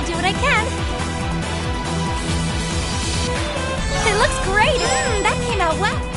I'll do what I can. It looks great! That came out well.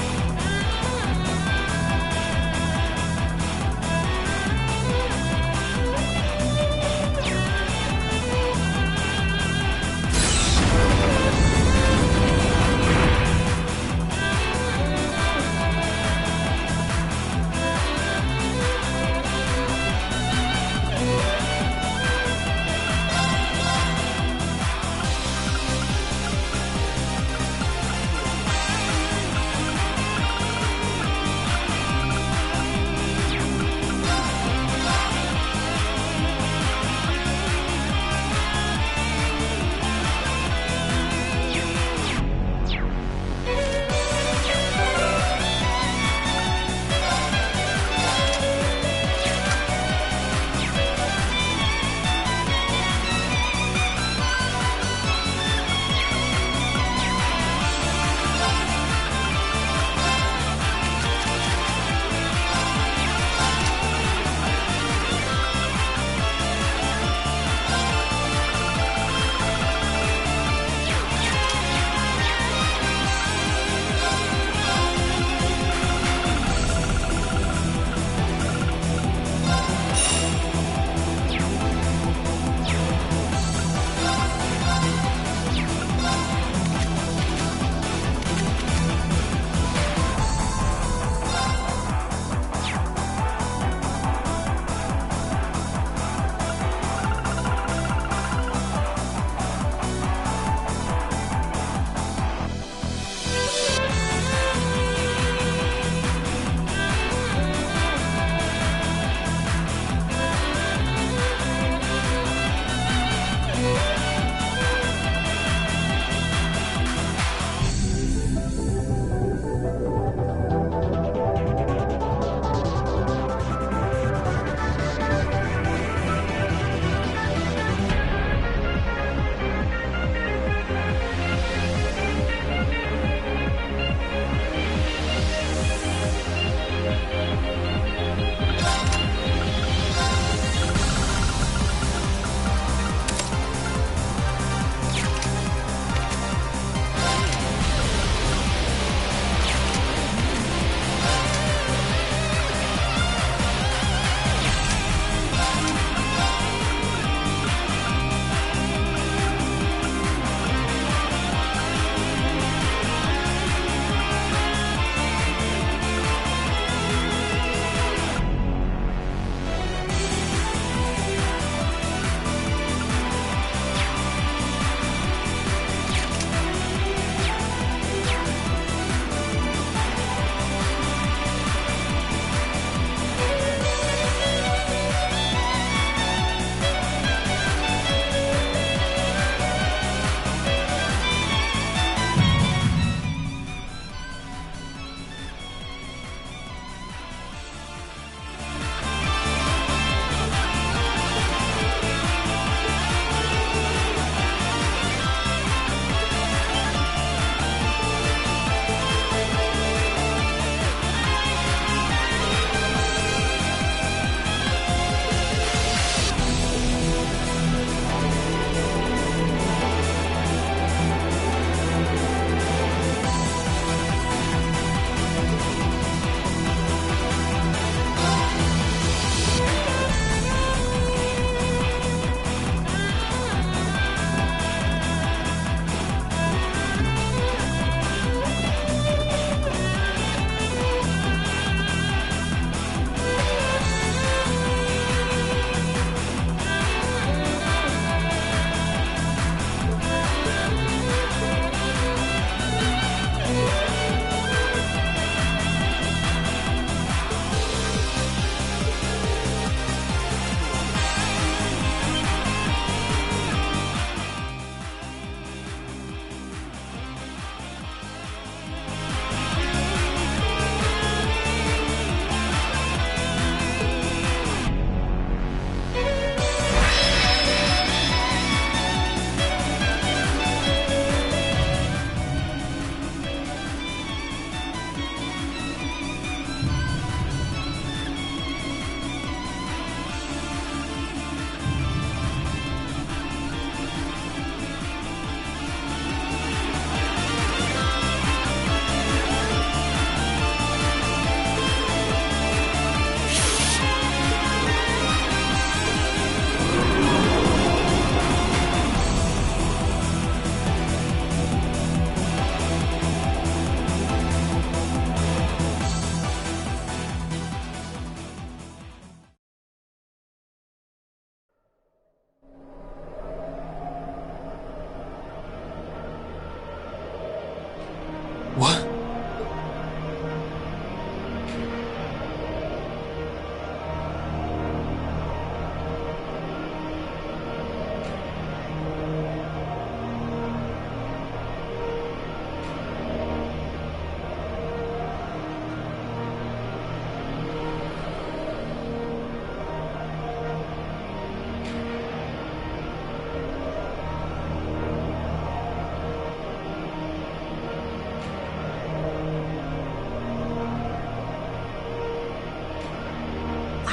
What?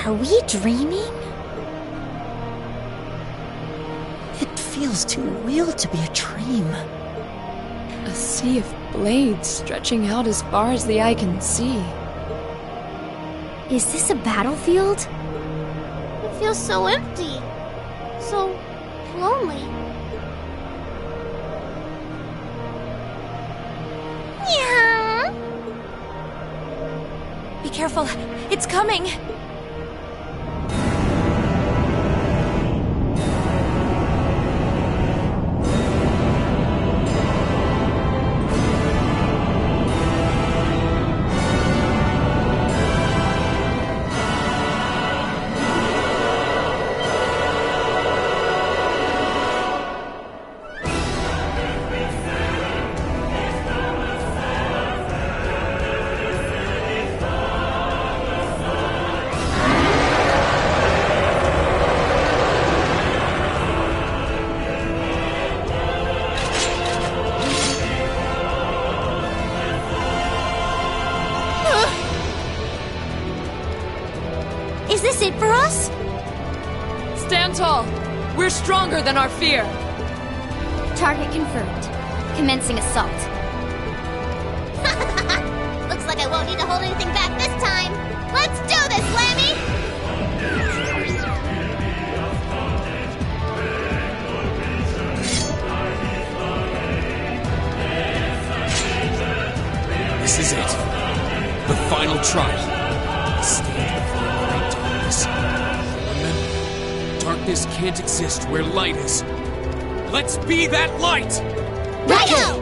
Are we dreaming? It feels too real to be a dream. A sea of blades stretching out as far as the eye can see. Is this a battlefield? It feels so empty. So lonely. Yeah. Be careful. It's coming. Is this it for us? Stand tall! We're stronger than our fear! Target confirmed. Commencing assault. Looks like I won't need to hold anything back this time. Let's do this, Lammy! This is it. The final trial. The stage before great darkness. Remember, darkness can't exist where light is. Let's be that light! Righto!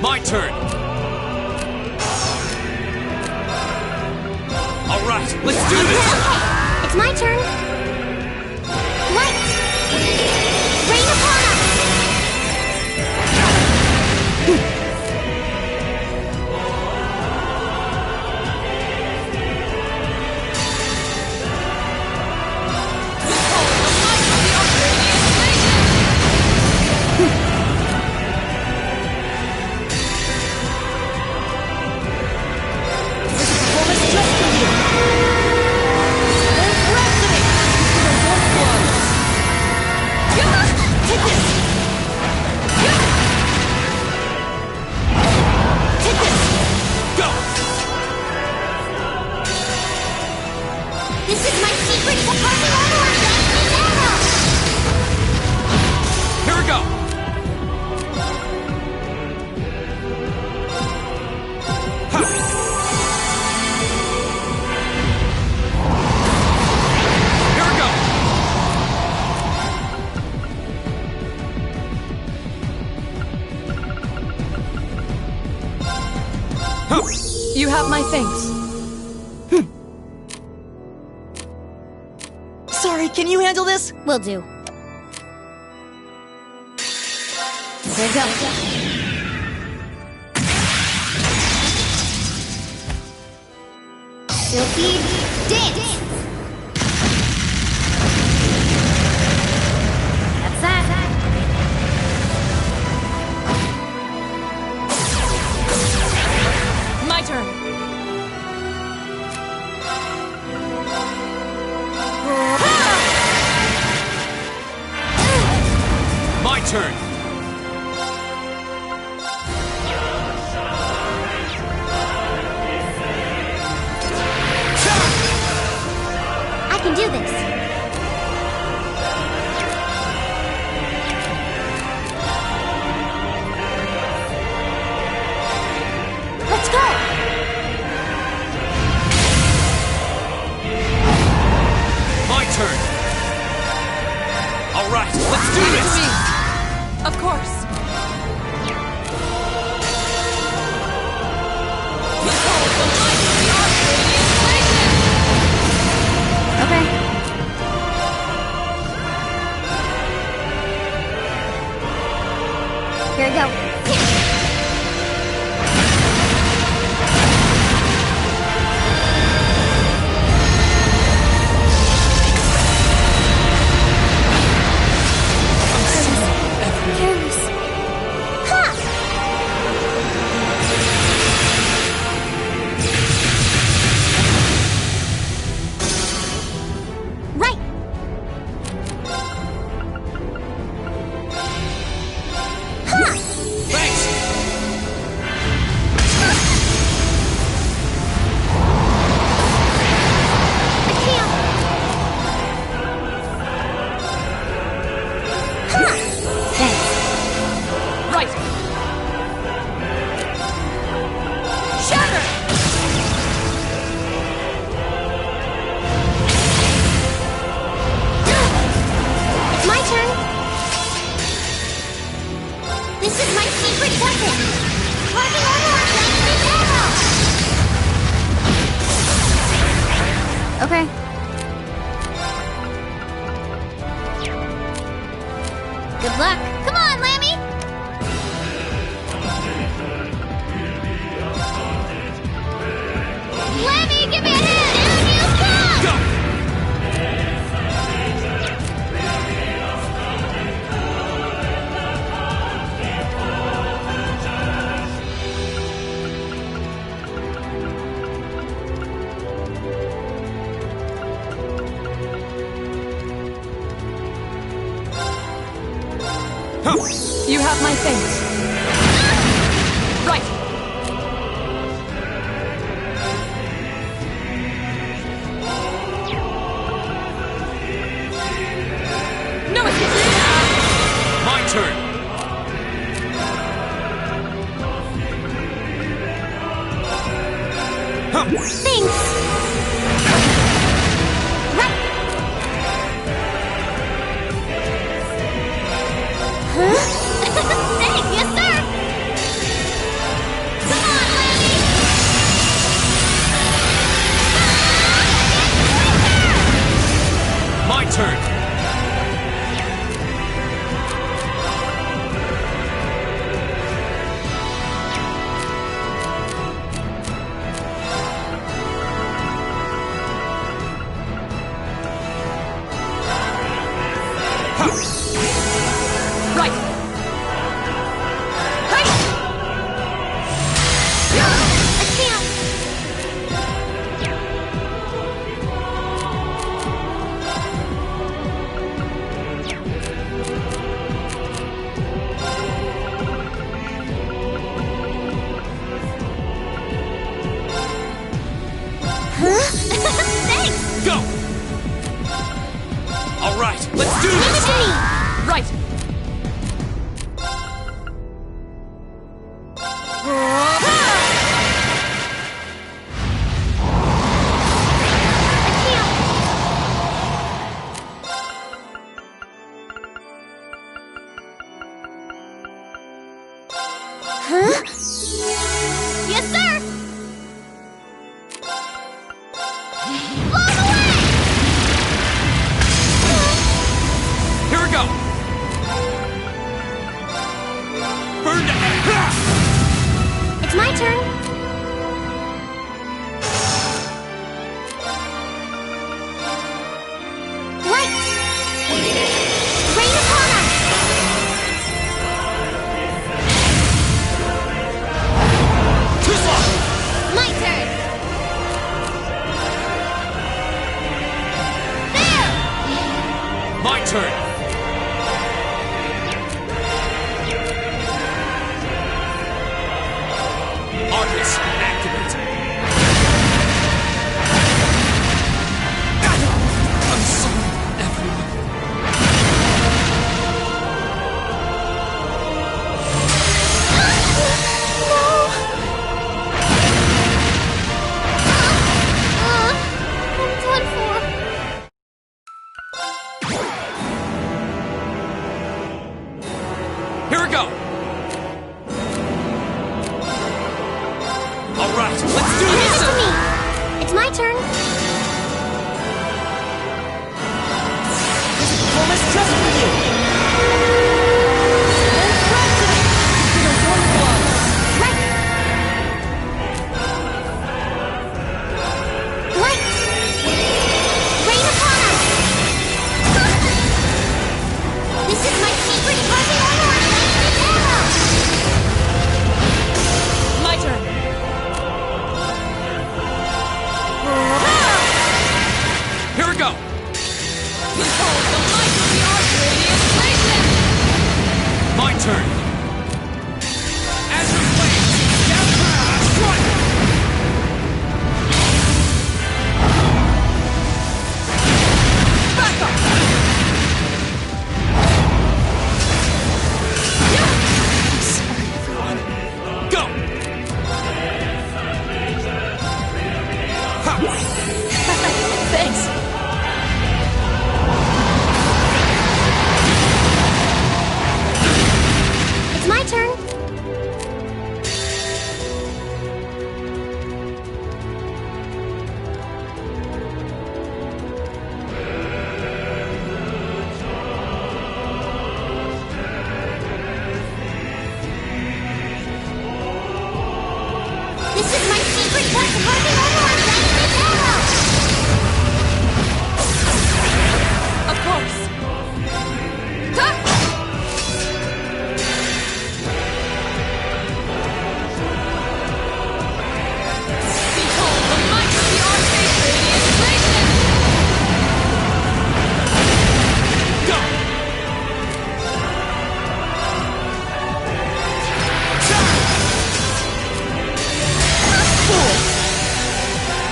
My turn! All right, let's do this! It's my turn. Light! Rain upon us! This is my secret for passing overlap lightning arrow! Here we go! Ha! Here we go! Ha! You have my thanks. Sorry, can you handle this? Will do. Here goes. Silky dance! That's that. My turn. My turn! I can can do this. Let's go! My turn! Alright, let's do this! To me. Of course. Okay. Here we go. Careless. Ha! Right. Ha! Thanks! I can't. Ha! Thanks. Right. Shatter! It's my turn. This is my secret weapon. Carving armor lightning arrow. Okay. Good luck. Come on, Lammy. Lammy, give me a hand. Down you come. Go! You have my thanks. Right. No escape. My turn! Thanks. Right. Huh? Thanks, yes, sir. Come on, Lammy. My turn! Right. Right. I can't. Huh? Thanks. Go! Alright, let's do Leave it this! to me. Right. I can't. Huh? Yes, sir. Blow away. Here we go! Burn to Ha! It's my turn. Light. Rain upon us. Tuzla! My turn. There. My turn! Arcus, activate! Thanks. It's my turn. This is my secret weapon working over on Lightning Arrow! Of course. Ha! Behold the might of the Archfey's radiant radiance! Go!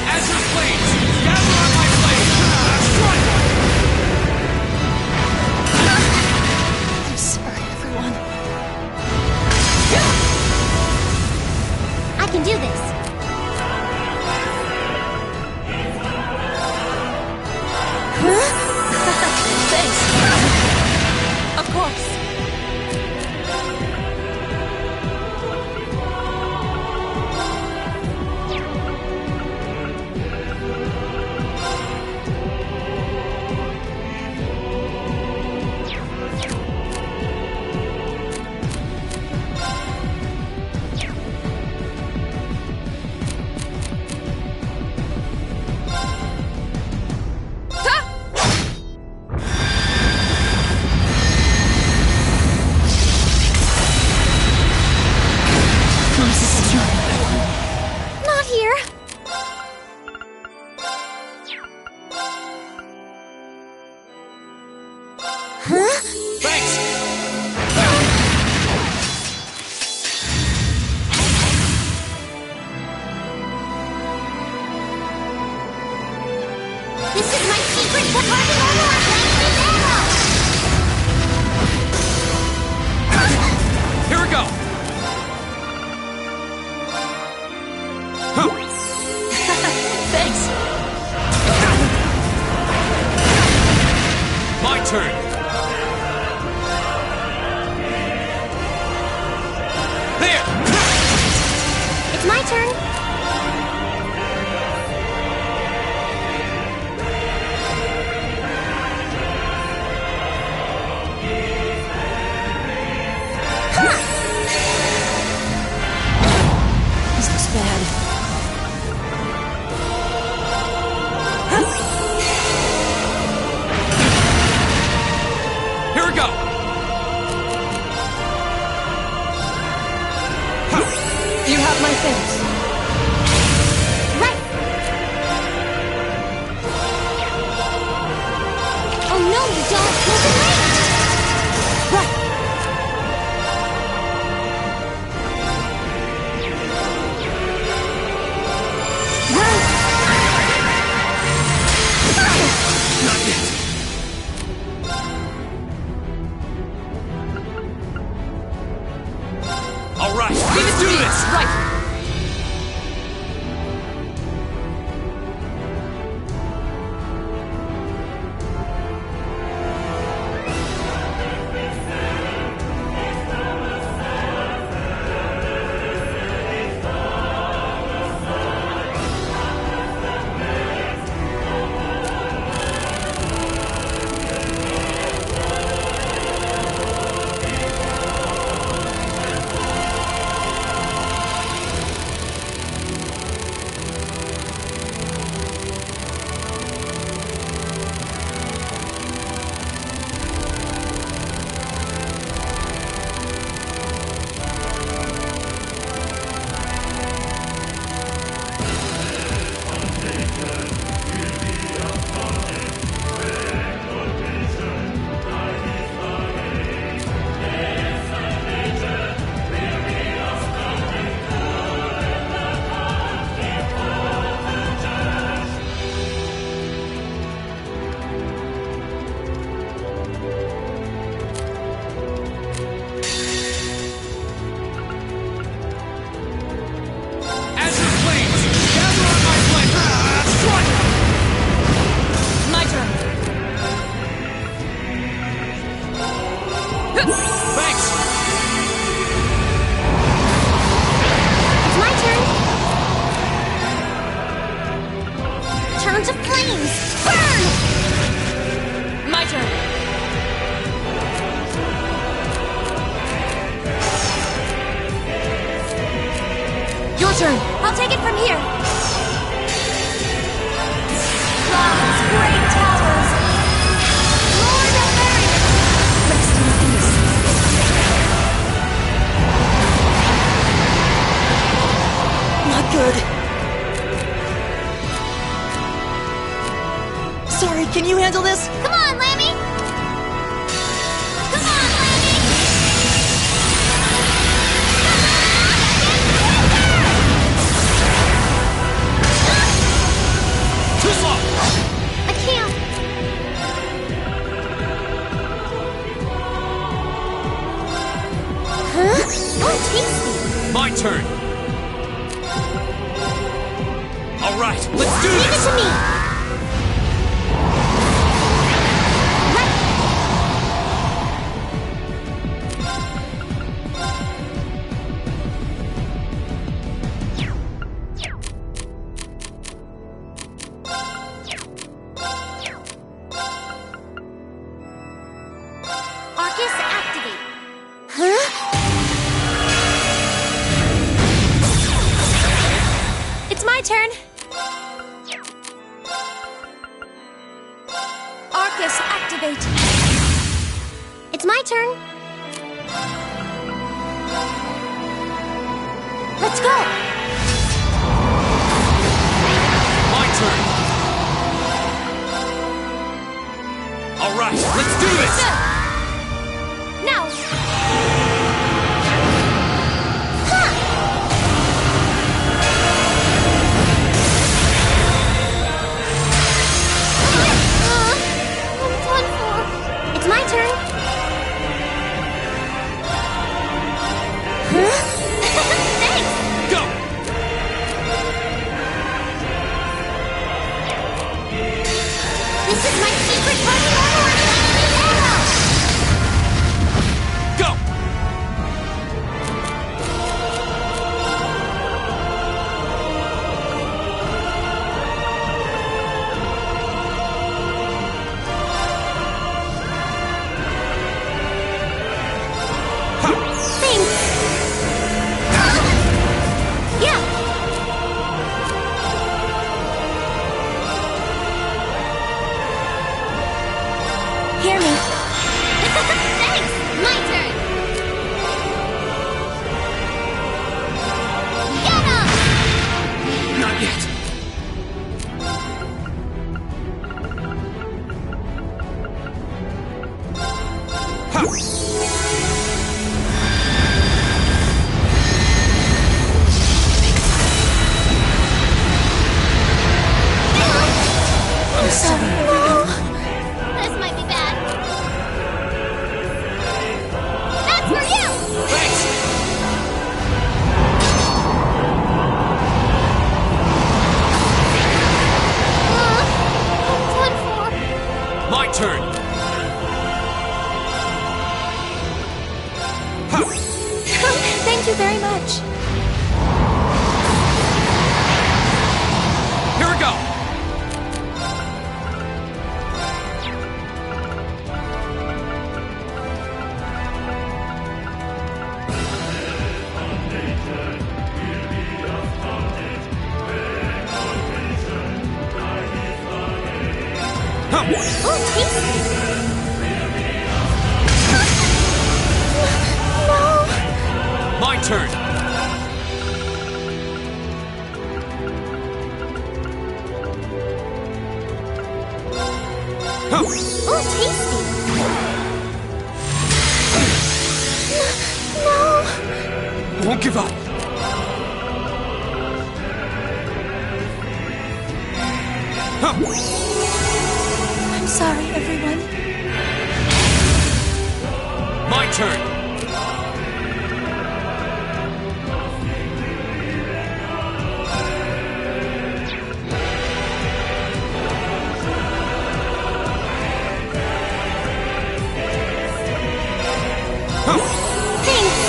Azure Flames! Gather on my blade! Strike! I'm sorry, everyone. I can do this. Thanks. Of course. Not here. Huh? Thanks! This is my secret for working over on Lightning Arrow! Here we go! Huh. Thanks. My turn! There! It's my turn. This looks bad. turn to flames! Burn! My turn. Your turn. I'll take it from here. Clouds, great towers. Lord of Barriers. Rest in peace. Not good. Sorry, can you handle this? Come on, Lammy! Come on, Lammy! Too slow! I can't. Huh? Oh, tasty. My turn! Alright, let's do Leave this! it to me. Arcus activate. Huh? It's my turn. Arcus activate. It's my turn. Let's go. My turn! Alright, let's do this! Now. Huh. I'm done for. It's my turn. Huh? Thanks. Go! This is my secret party armor and lightning arrow. Go! Thanks. Yeah. Hear me. Thanks. My turn. Get him. Not yet! Ha! I'm sorry. This might be bad. That's for you. Thanks! I'm done for. My turn! Ha! Thank you very much. Here we go! Huh. Oh, tasty. No. My turn! Huh. Oh, tasty. No. Won't give up! Huh. I'm sorry, everyone. My turn! Huh. Thanks.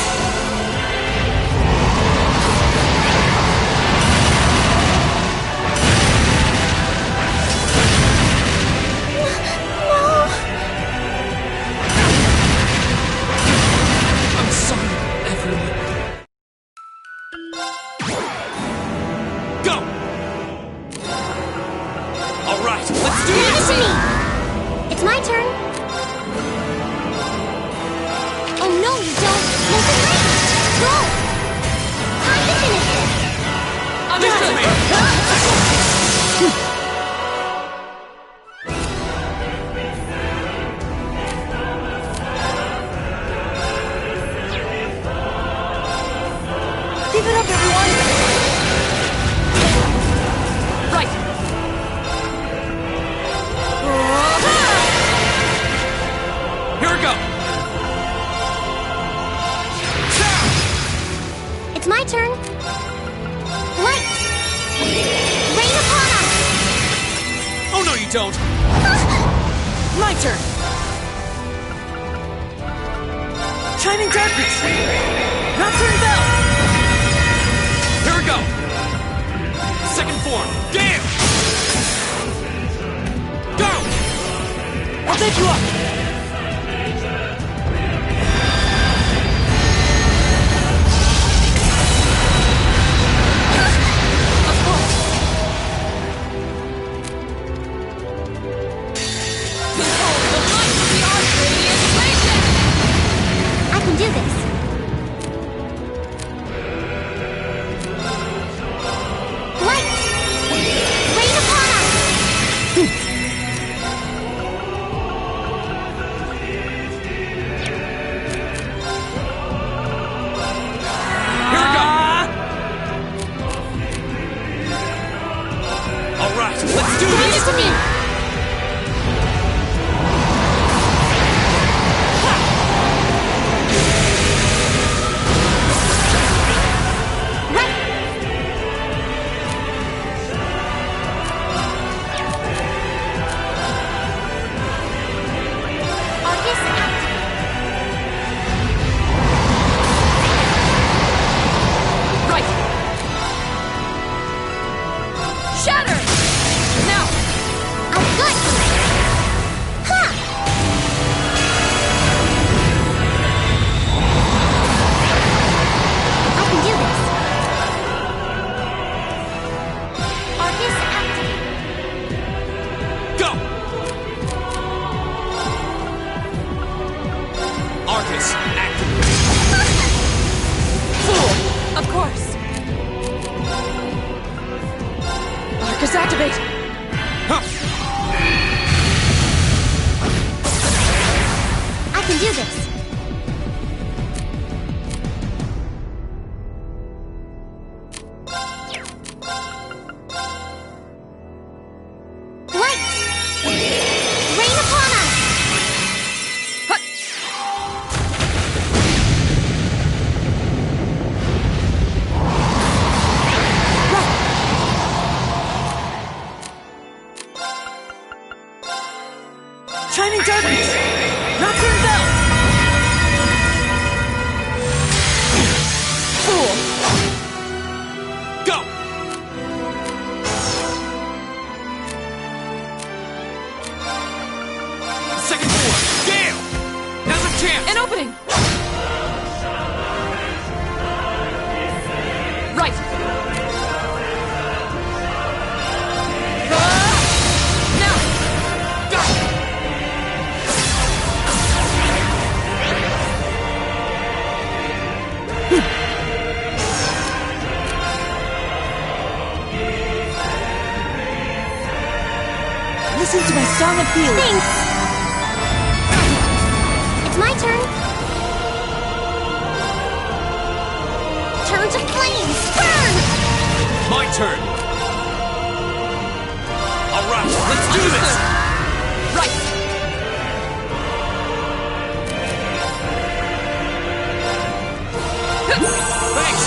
All right, let's do Leave it this! to me! It's my turn. Oh no, you don't! Listen, wait! Go! Time to finish this! Understood! Give it up, everyone! Right! Here we go! It's my turn. Light! Rain upon us! Oh no, you don't! My turn! Shining darkness! Nocturne bell! Here we go! Second form, Gale! Go! I'll take you up! I can do this. Light! Rain upon us! Here we go! All right, let's do Bring it this! to me! Right! Arcus activate. Right! Shatter! Now! I've got you! Ha! I can do this. Arcus activate. Go! Arcus, activate! Fool! Of course! Arcus activate! Huh. I can do this. Light! Rain upon us! Hut! Shining darkness! Nocturne bell! Fool! Go! Second form, Gale! Now's a chance! An opening! Right! Now! Go! Listen to my song of healing! Thanks! It's my turn. Turn to flames! Burn! My turn! All right, let's do this! Right! Thanks!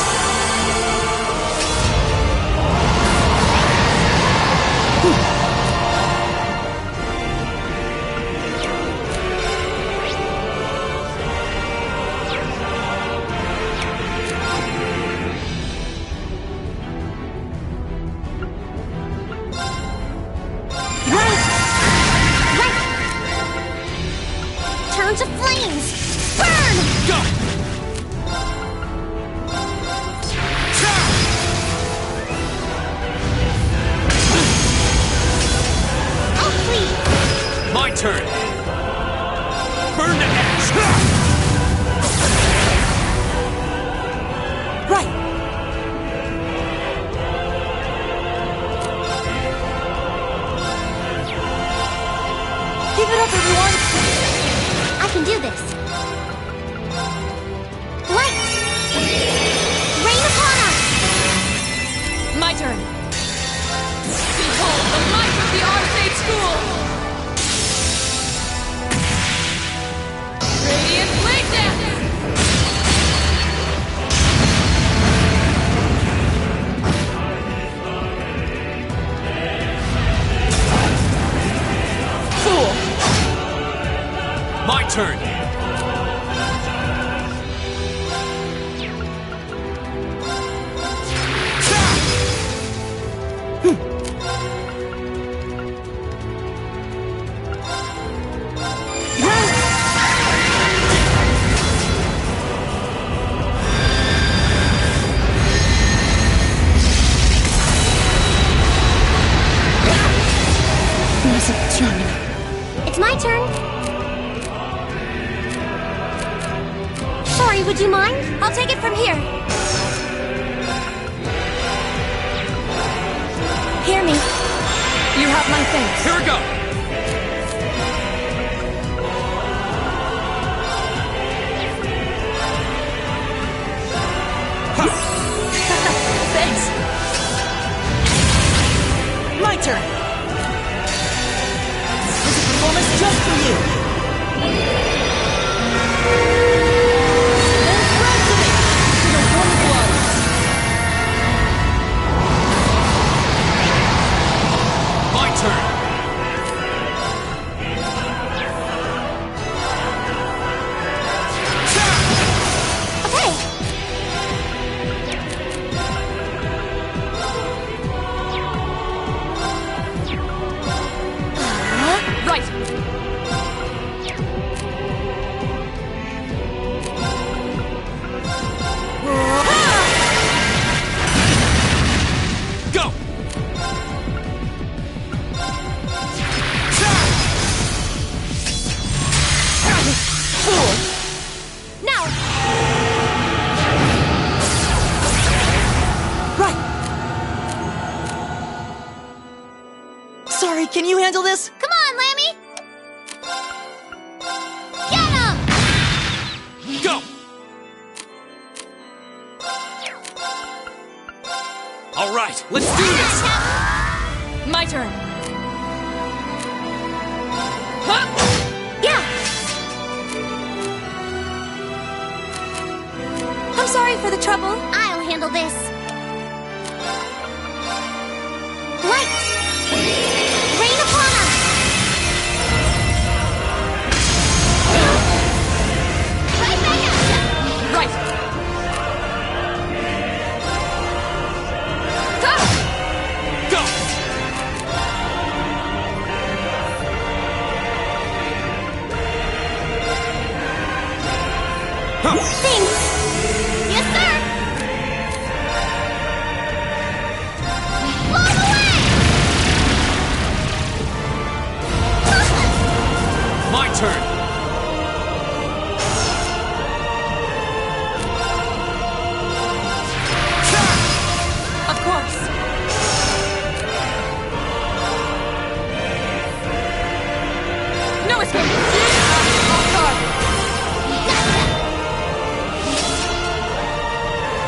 Right! turn! Burn to ash! Right! Give it up, everyone! I can do this. Light! Rain upon us! My turn. Behold the might of the Arcade School! Radiant Blade Dance! Fool! My turn! Wasn't strong enough. It's my turn. Sorry, would you mind? I'll take it from here. Hear me. You have my thanks. Here we go! Thanks! My turn! This is a performance just for you! And spread to me! To the warm blood! My turn! Okay. Right. Go! Fool! Now, Right! Sorry, can you handle this? come on, Lammy! Get him! Go! All right, let's do this! My turn. Huh? Yeah! I'm sorry for the trouble. I'll handle this. Light! Rain upon us! Right back at ya! Right. Go! Go! Thanks! Yes, sir! Blow away! My turn! Of course. No escape. Off guard.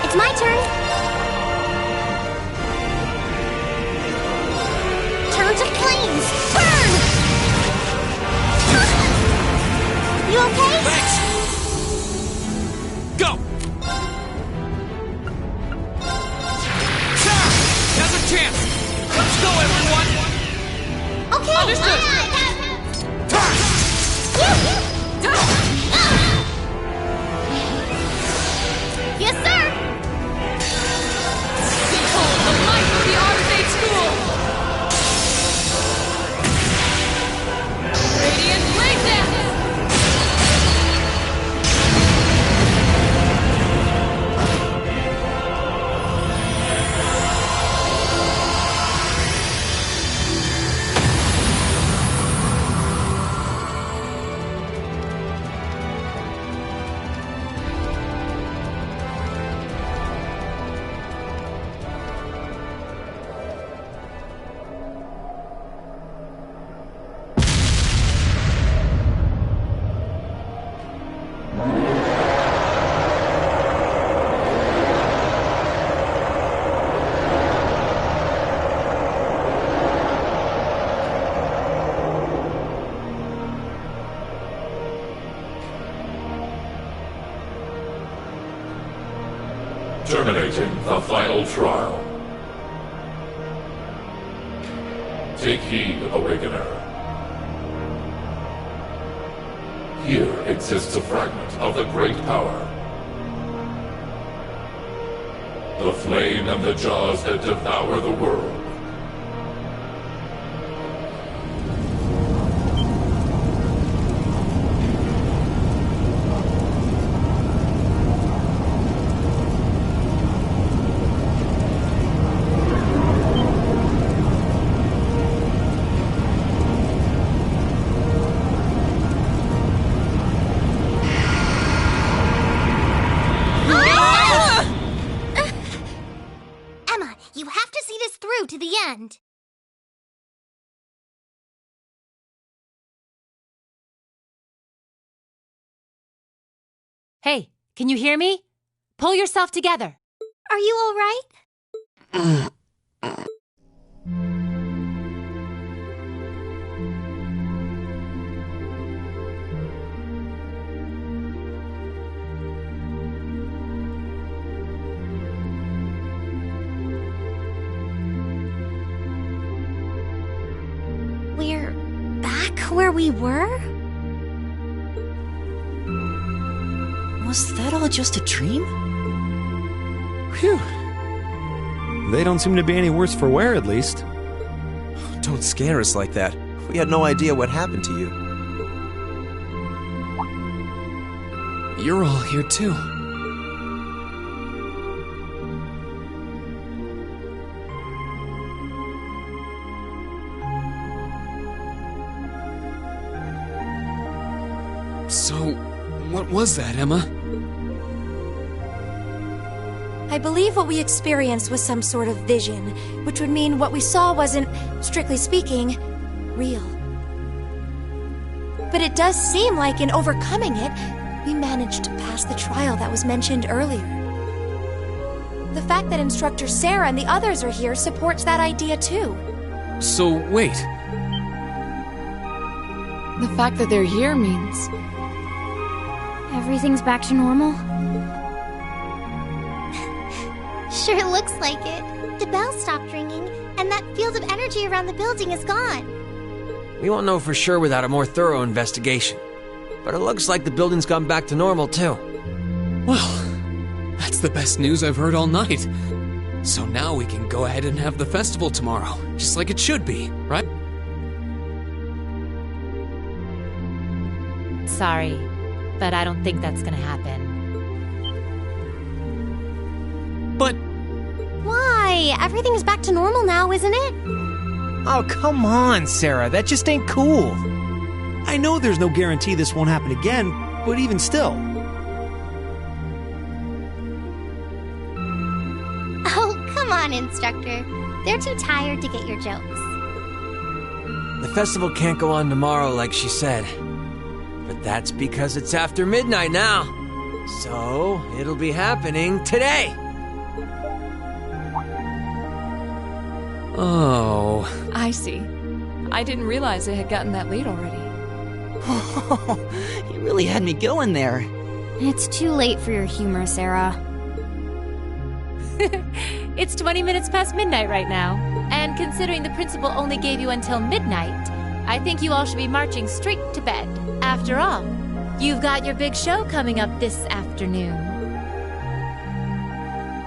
It's my turn. Turn to flames. Burn! You okay? Thanks! Go! Now's our chance! Let's go, everyone! Okay. Understood. Terminating the final trial. Take heed, Awakener. Here exists a fragment of the Great Power. The flame and the jaws that devour the world. Emma, you have to see this through to the end. Hey, can you hear me? Pull yourself together. Are you all right? We're back where we were? Was that all just a dream? Phew. They don't seem to be any worse for wear, at least. Don't scare us like that. We had no idea what happened to you. You're all here too. So, what was that, Emma? I believe what we experienced was some sort of vision, which would mean what we saw wasn't, strictly speaking, real. But it does seem like in overcoming it, we managed to pass the trial that was mentioned earlier. The fact that Instructor Sarah and the others are here supports that idea too. So, wait. The fact that they're here means... Everything's back to normal? Sure looks like it. The bell stopped ringing, and that field of energy around the building is gone. We won't know for sure without a more thorough investigation. But it looks like the building's gone back to normal, too. Well, that's the best news I've heard all night. So now we can go ahead and have the festival tomorrow, just like it should be, right? Sorry, but I don't think that's gonna happen. But... Why? Everything's back to normal now, isn't it? Oh, come on, Sarah. That just ain't cool. I know there's no guarantee this won't happen again, but even still. Oh, come on, Instructor. They're too tired to get your jokes. The festival can't go on tomorrow like she said. But that's because it's after midnight now. So, it'll be happening today. Oh... I see. I didn't realize it had gotten that late already. You really had me going there. It's too late for your humor, Sarah. It's 20 minutes past midnight right now. And considering the principal only gave you until midnight, I think you all should be marching straight to bed. After all, you've got your big show coming up this afternoon.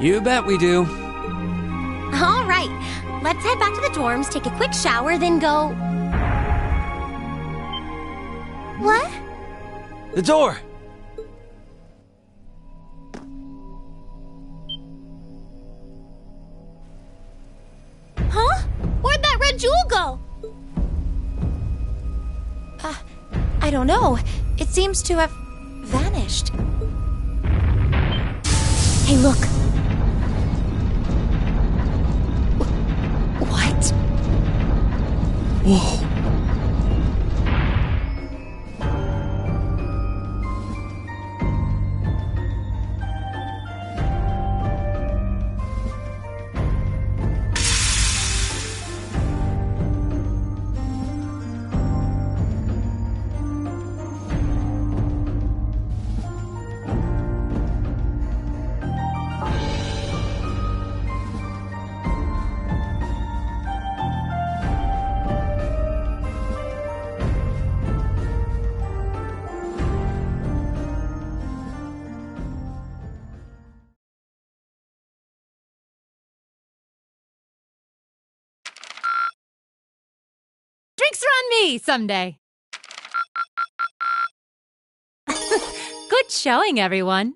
You bet we do. All right. Let's head back to the dorms, take a quick shower, then go... What? The door! Huh? Where'd that red jewel go? I don't know. It seems to have vanished. Hey, look. What? Whoa. on me someday. Good showing, everyone.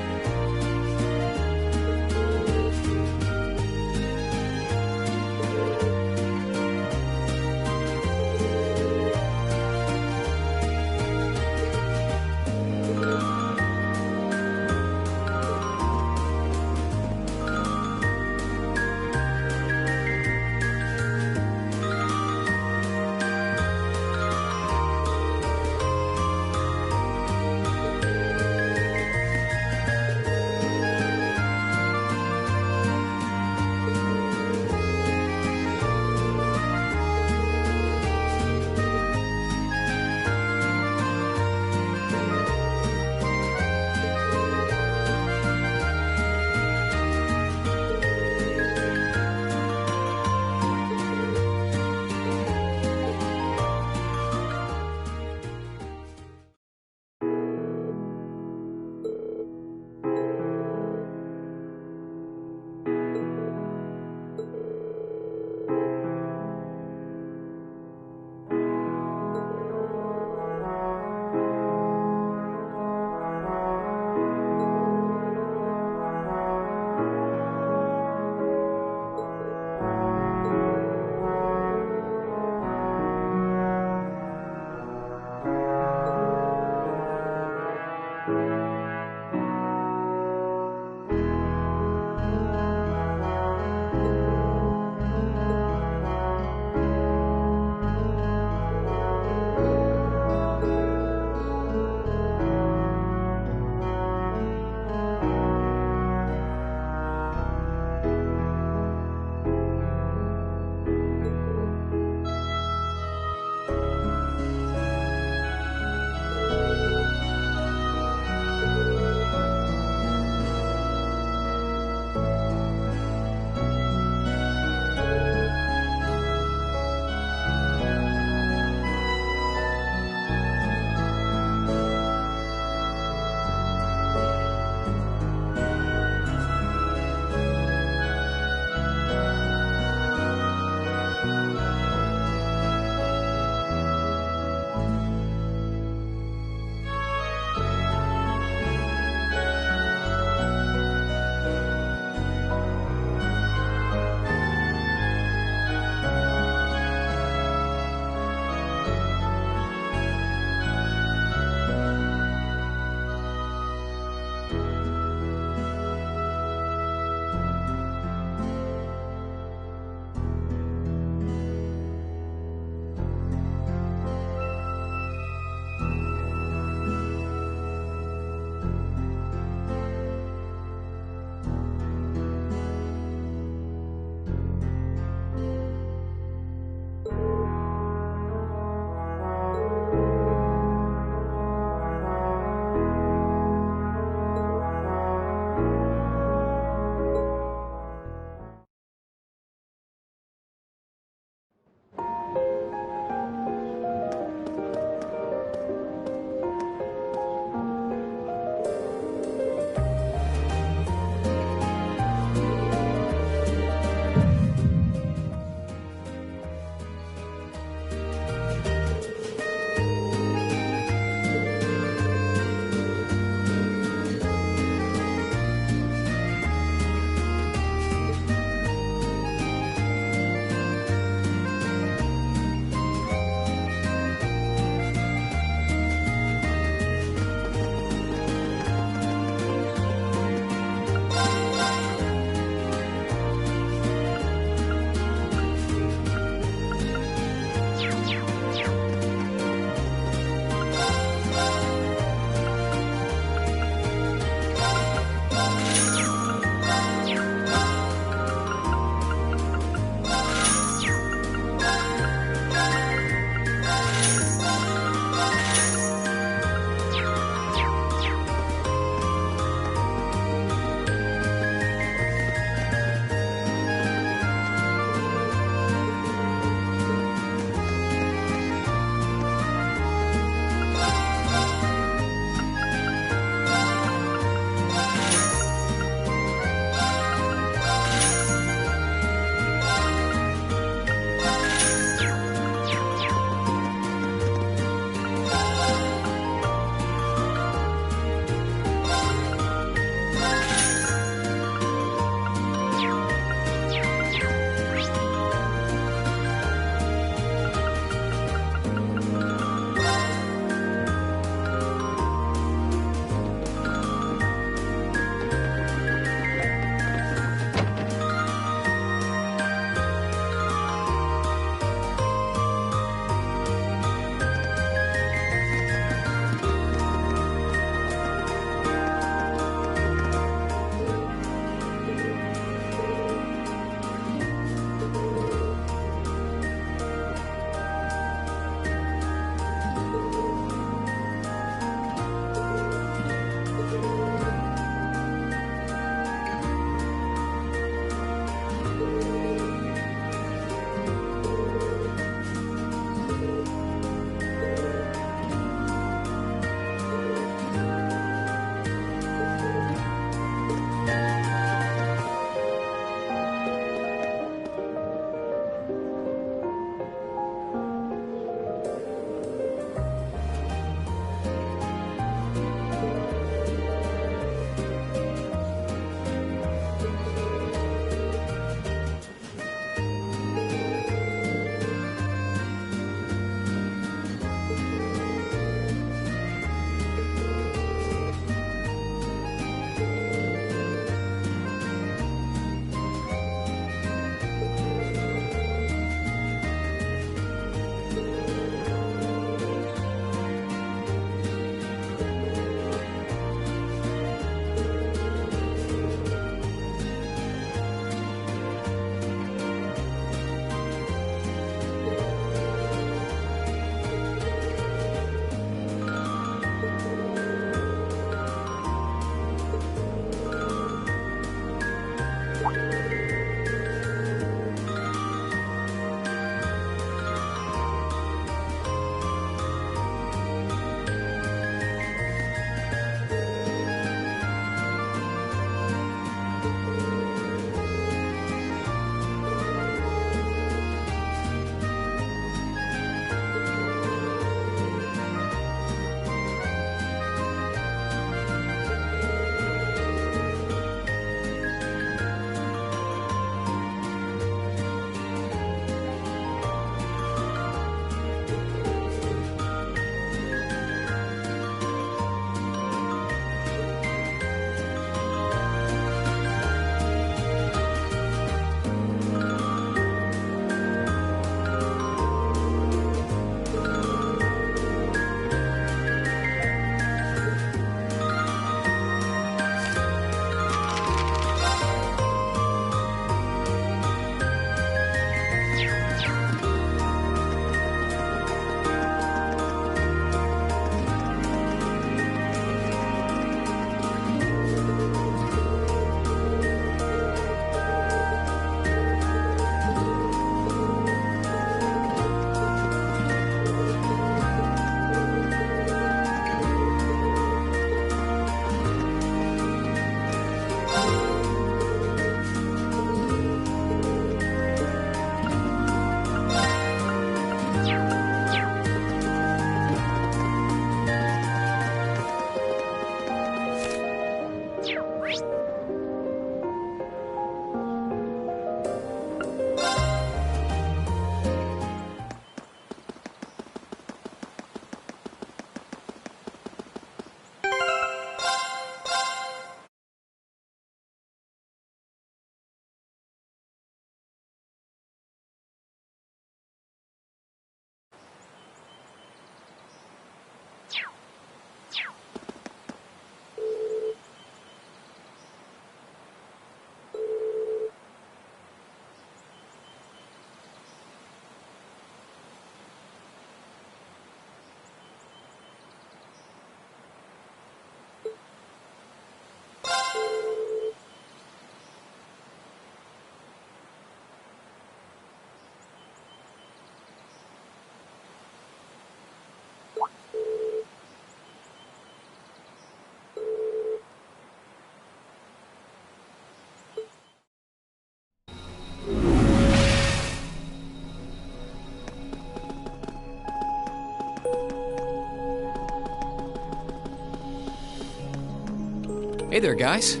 Hey there, guys.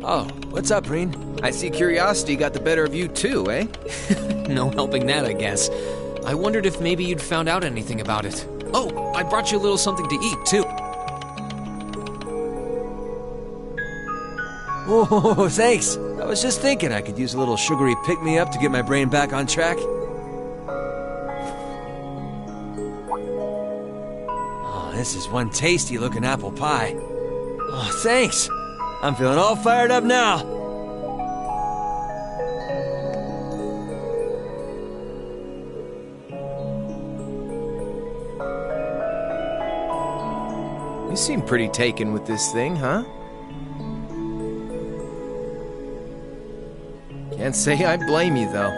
Oh, what's up, Reen? I see curiosity got the better of you too, eh? No helping that, I guess. I wondered if maybe you'd found out anything about it. Oh, I brought you a little something to eat, too. Oh, thanks. I was just thinking I could use a little sugary pick-me-up to get my brain back on track. Oh, this is one tasty-looking apple pie. Oh, thanks. I'm feeling all fired up now. You seem pretty taken with this thing, huh? Can't say I blame you, though.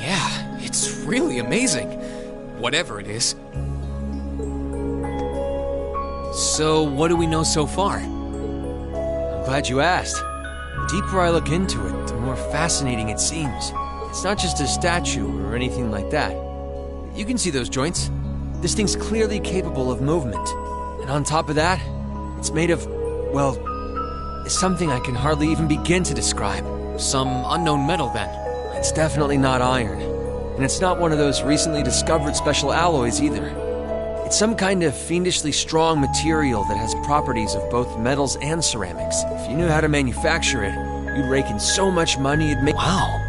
Yeah, it's really amazing. Whatever it is. So, what do we know so far? I'm glad you asked. The deeper I look into it, the more fascinating it seems. It's not just a statue or anything like that. You can see those joints. This thing's clearly capable of movement. And on top of that, it's made of, well, something I can hardly even begin to describe. Some unknown metal, then. It's definitely not iron. And it's not one of those recently discovered special alloys either. It's some kind of fiendishly strong material that has properties of both metals and ceramics. If you knew how to manufacture it, you'd rake in so much money it'd make— Wow.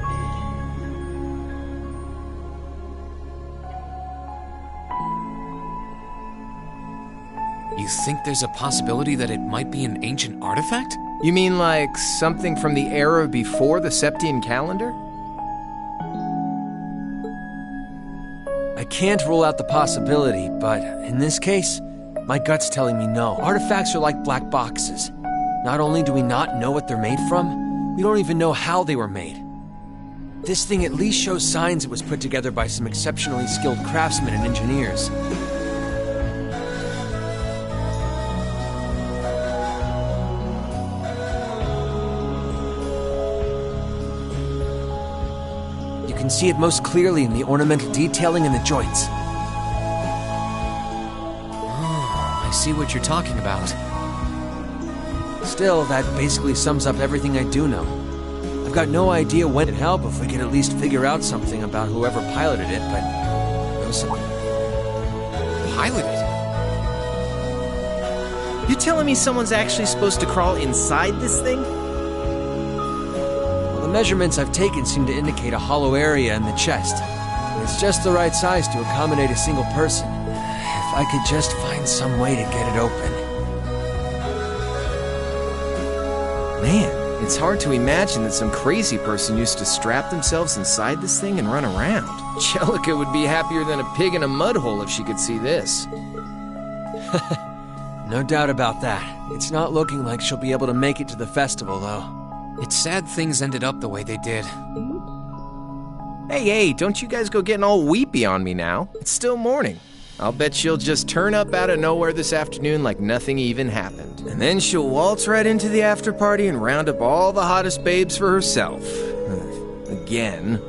You think there's a possibility that it might be an ancient artifact? You mean like something from the era before the Septian calendar? I can't rule out the possibility, but in this case, my gut's telling me no. Artifacts are like black boxes. Not only do we not know what they're made from, we don't even know how they were made. This thing at least shows signs it was put together by some exceptionally skilled craftsmen and engineers. You can see it most clearly in the ornamental detailing in the joints. Oh, I see what you're talking about. Still, that basically sums up everything I do know. I've got no idea when it'd help if we could at least figure out something about whoever piloted it, but... Piloted? You telling me someone's actually supposed to crawl inside this thing? The measurements I've taken seem to indicate a hollow area in the chest. It's just the right size to accommodate a single person. If I could just find some way to get it open. Man, it's hard to imagine that some crazy person used to strap themselves inside this thing and run around. Jellica would be happier than a pig in a mud hole if she could see this. No doubt about that. It's not looking like she'll be able to make it to the festival, though. It's sad things ended up the way they did. Hey, don't you guys go getting all weepy on me now. It's still morning. I'll bet she'll just turn up out of nowhere this afternoon like nothing even happened. And then she'll waltz right into the after party and round up all the hottest babes for herself. Again.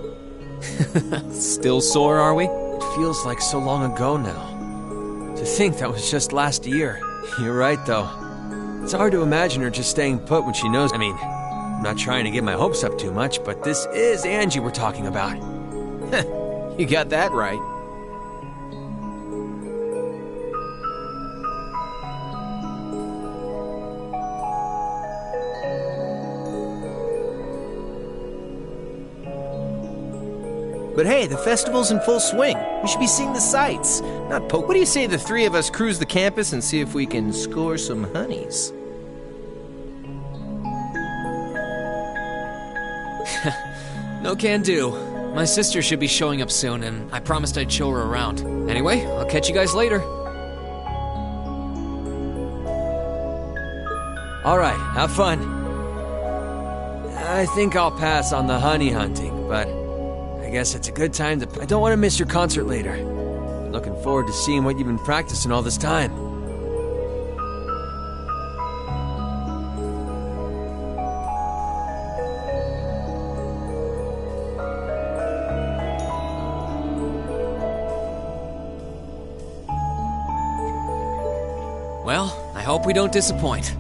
Still sore, are we? It feels like so long ago now. To think that was just last year. You're right, though. It's hard to imagine her just staying put when she knows— I'm not trying to get my hopes up too much, but this is Angie we're talking about. You got that right. But hey, the festival's in full swing. We should be seeing the sights, not poke. What do you say the three of us cruise the campus and see if we can score some honeys? No can do. My sister should be showing up soon, and I promised I'd show her around. Anyway, I'll catch you guys later. Alright, have fun. I think I'll pass on the honey hunting, but I guess it's a good time to— I don't want to miss your concert later. I'm looking forward to seeing what you've been practicing all this time. Well, I hope we don't disappoint.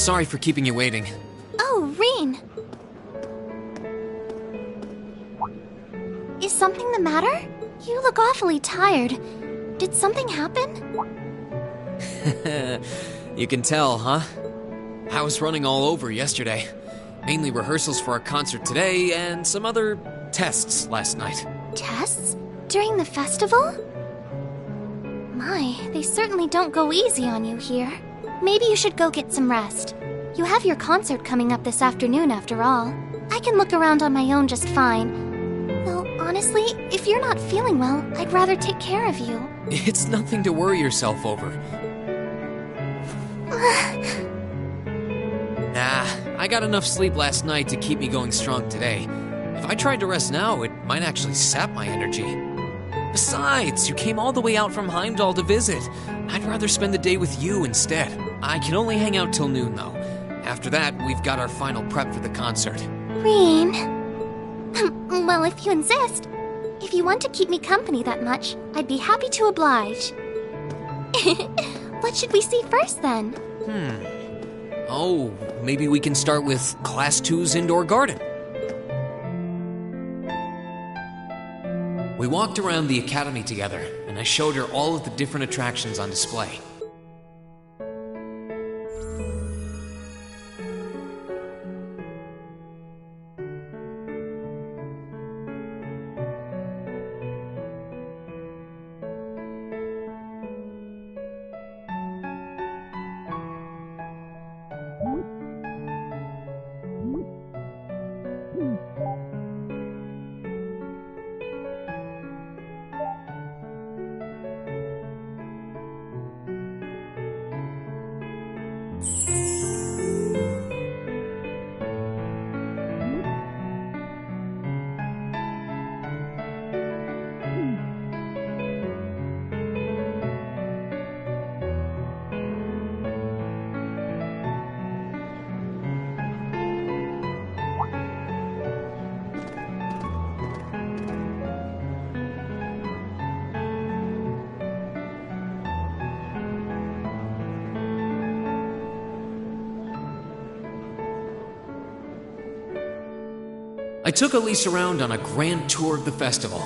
Sorry for keeping you waiting. Oh, Reen! Is something the matter? You look awfully tired. Did something happen? You can tell, huh? I was running all over yesterday. Mainly rehearsals for our concert today and some other tests last night. Tests? During the festival? My, they certainly don't go easy on you here. Maybe you should go get some rest. You have your concert coming up this afternoon after all. I can look around on my own just fine. Though, honestly, if you're not feeling well, I'd rather take care of you. It's nothing to worry yourself over. Nah, I got enough sleep last night to keep me going strong today. If I tried to rest now, it might actually sap my energy. Besides, you came all the way out from Heimdall to visit. I'd rather spend the day with you instead. I can only hang out till noon, though. After that, we've got our final prep for the concert. Reen. Well, if you insist. If you want to keep me company that much, I'd be happy to oblige. What should we see first, then? Oh, maybe we can start with Class 2's indoor garden. We walked around the academy together, and I showed her all of the different attractions on display. I took Elise around on a grand tour of the festival.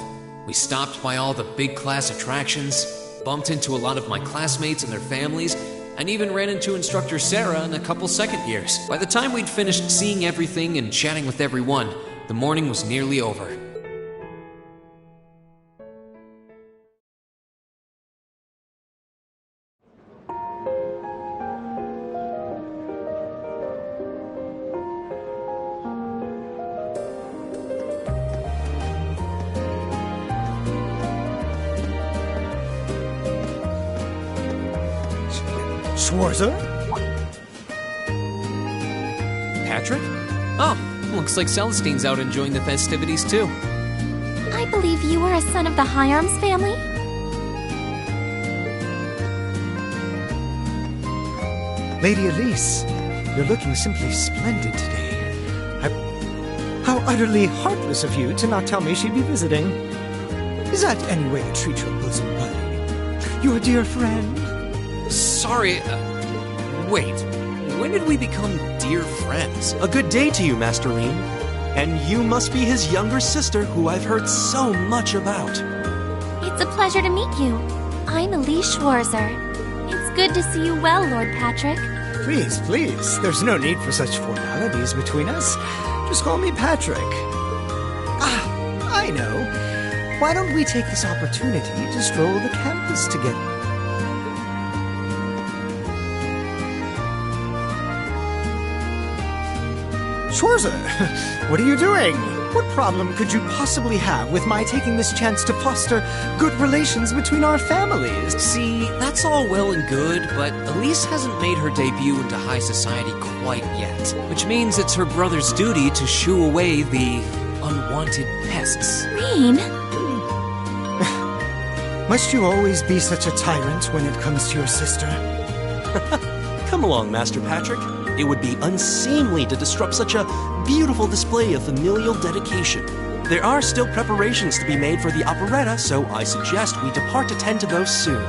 We stopped by all the big class attractions, bumped into a lot of my classmates and their families, and even ran into instructor Sarah and a couple second years. By the time we'd finished seeing everything and chatting with everyone, the morning was nearly over. Schwarzer? Patrick? Oh, looks like Celestine's out enjoying the festivities too. I believe you are a son of the High Arms family? Lady Elise, you're looking simply splendid today. How utterly heartless of you to not tell me she'd be visiting. Is that any way to treat your bosom buddy? Your dear friend? Sorry, wait. When did we become dear friends? A good day to you, Master Reen. And you must be his younger sister who I've heard so much about. It's a pleasure to meet you. I'm Elise Schwarzer. It's good to see you well, Lord Patrick. Please, please. There's no need for such formalities between us. Just call me Patrick. Ah, I know. Why don't we take this opportunity to stroll the campus together? Schwarzer, what are you doing? What problem could you possibly have with my taking this chance to foster good relations between our families? See, that's all well and good, but Elise hasn't made her debut into high society quite yet. Which means it's her brother's duty to shoo away the unwanted pests. Reen? Must you always be such a tyrant when it comes to your sister? Come along, Master Patrick. It would be unseemly to disrupt such a beautiful display of familial dedication. There are still preparations to be made for the operetta, so I suggest we depart to tend to those soon.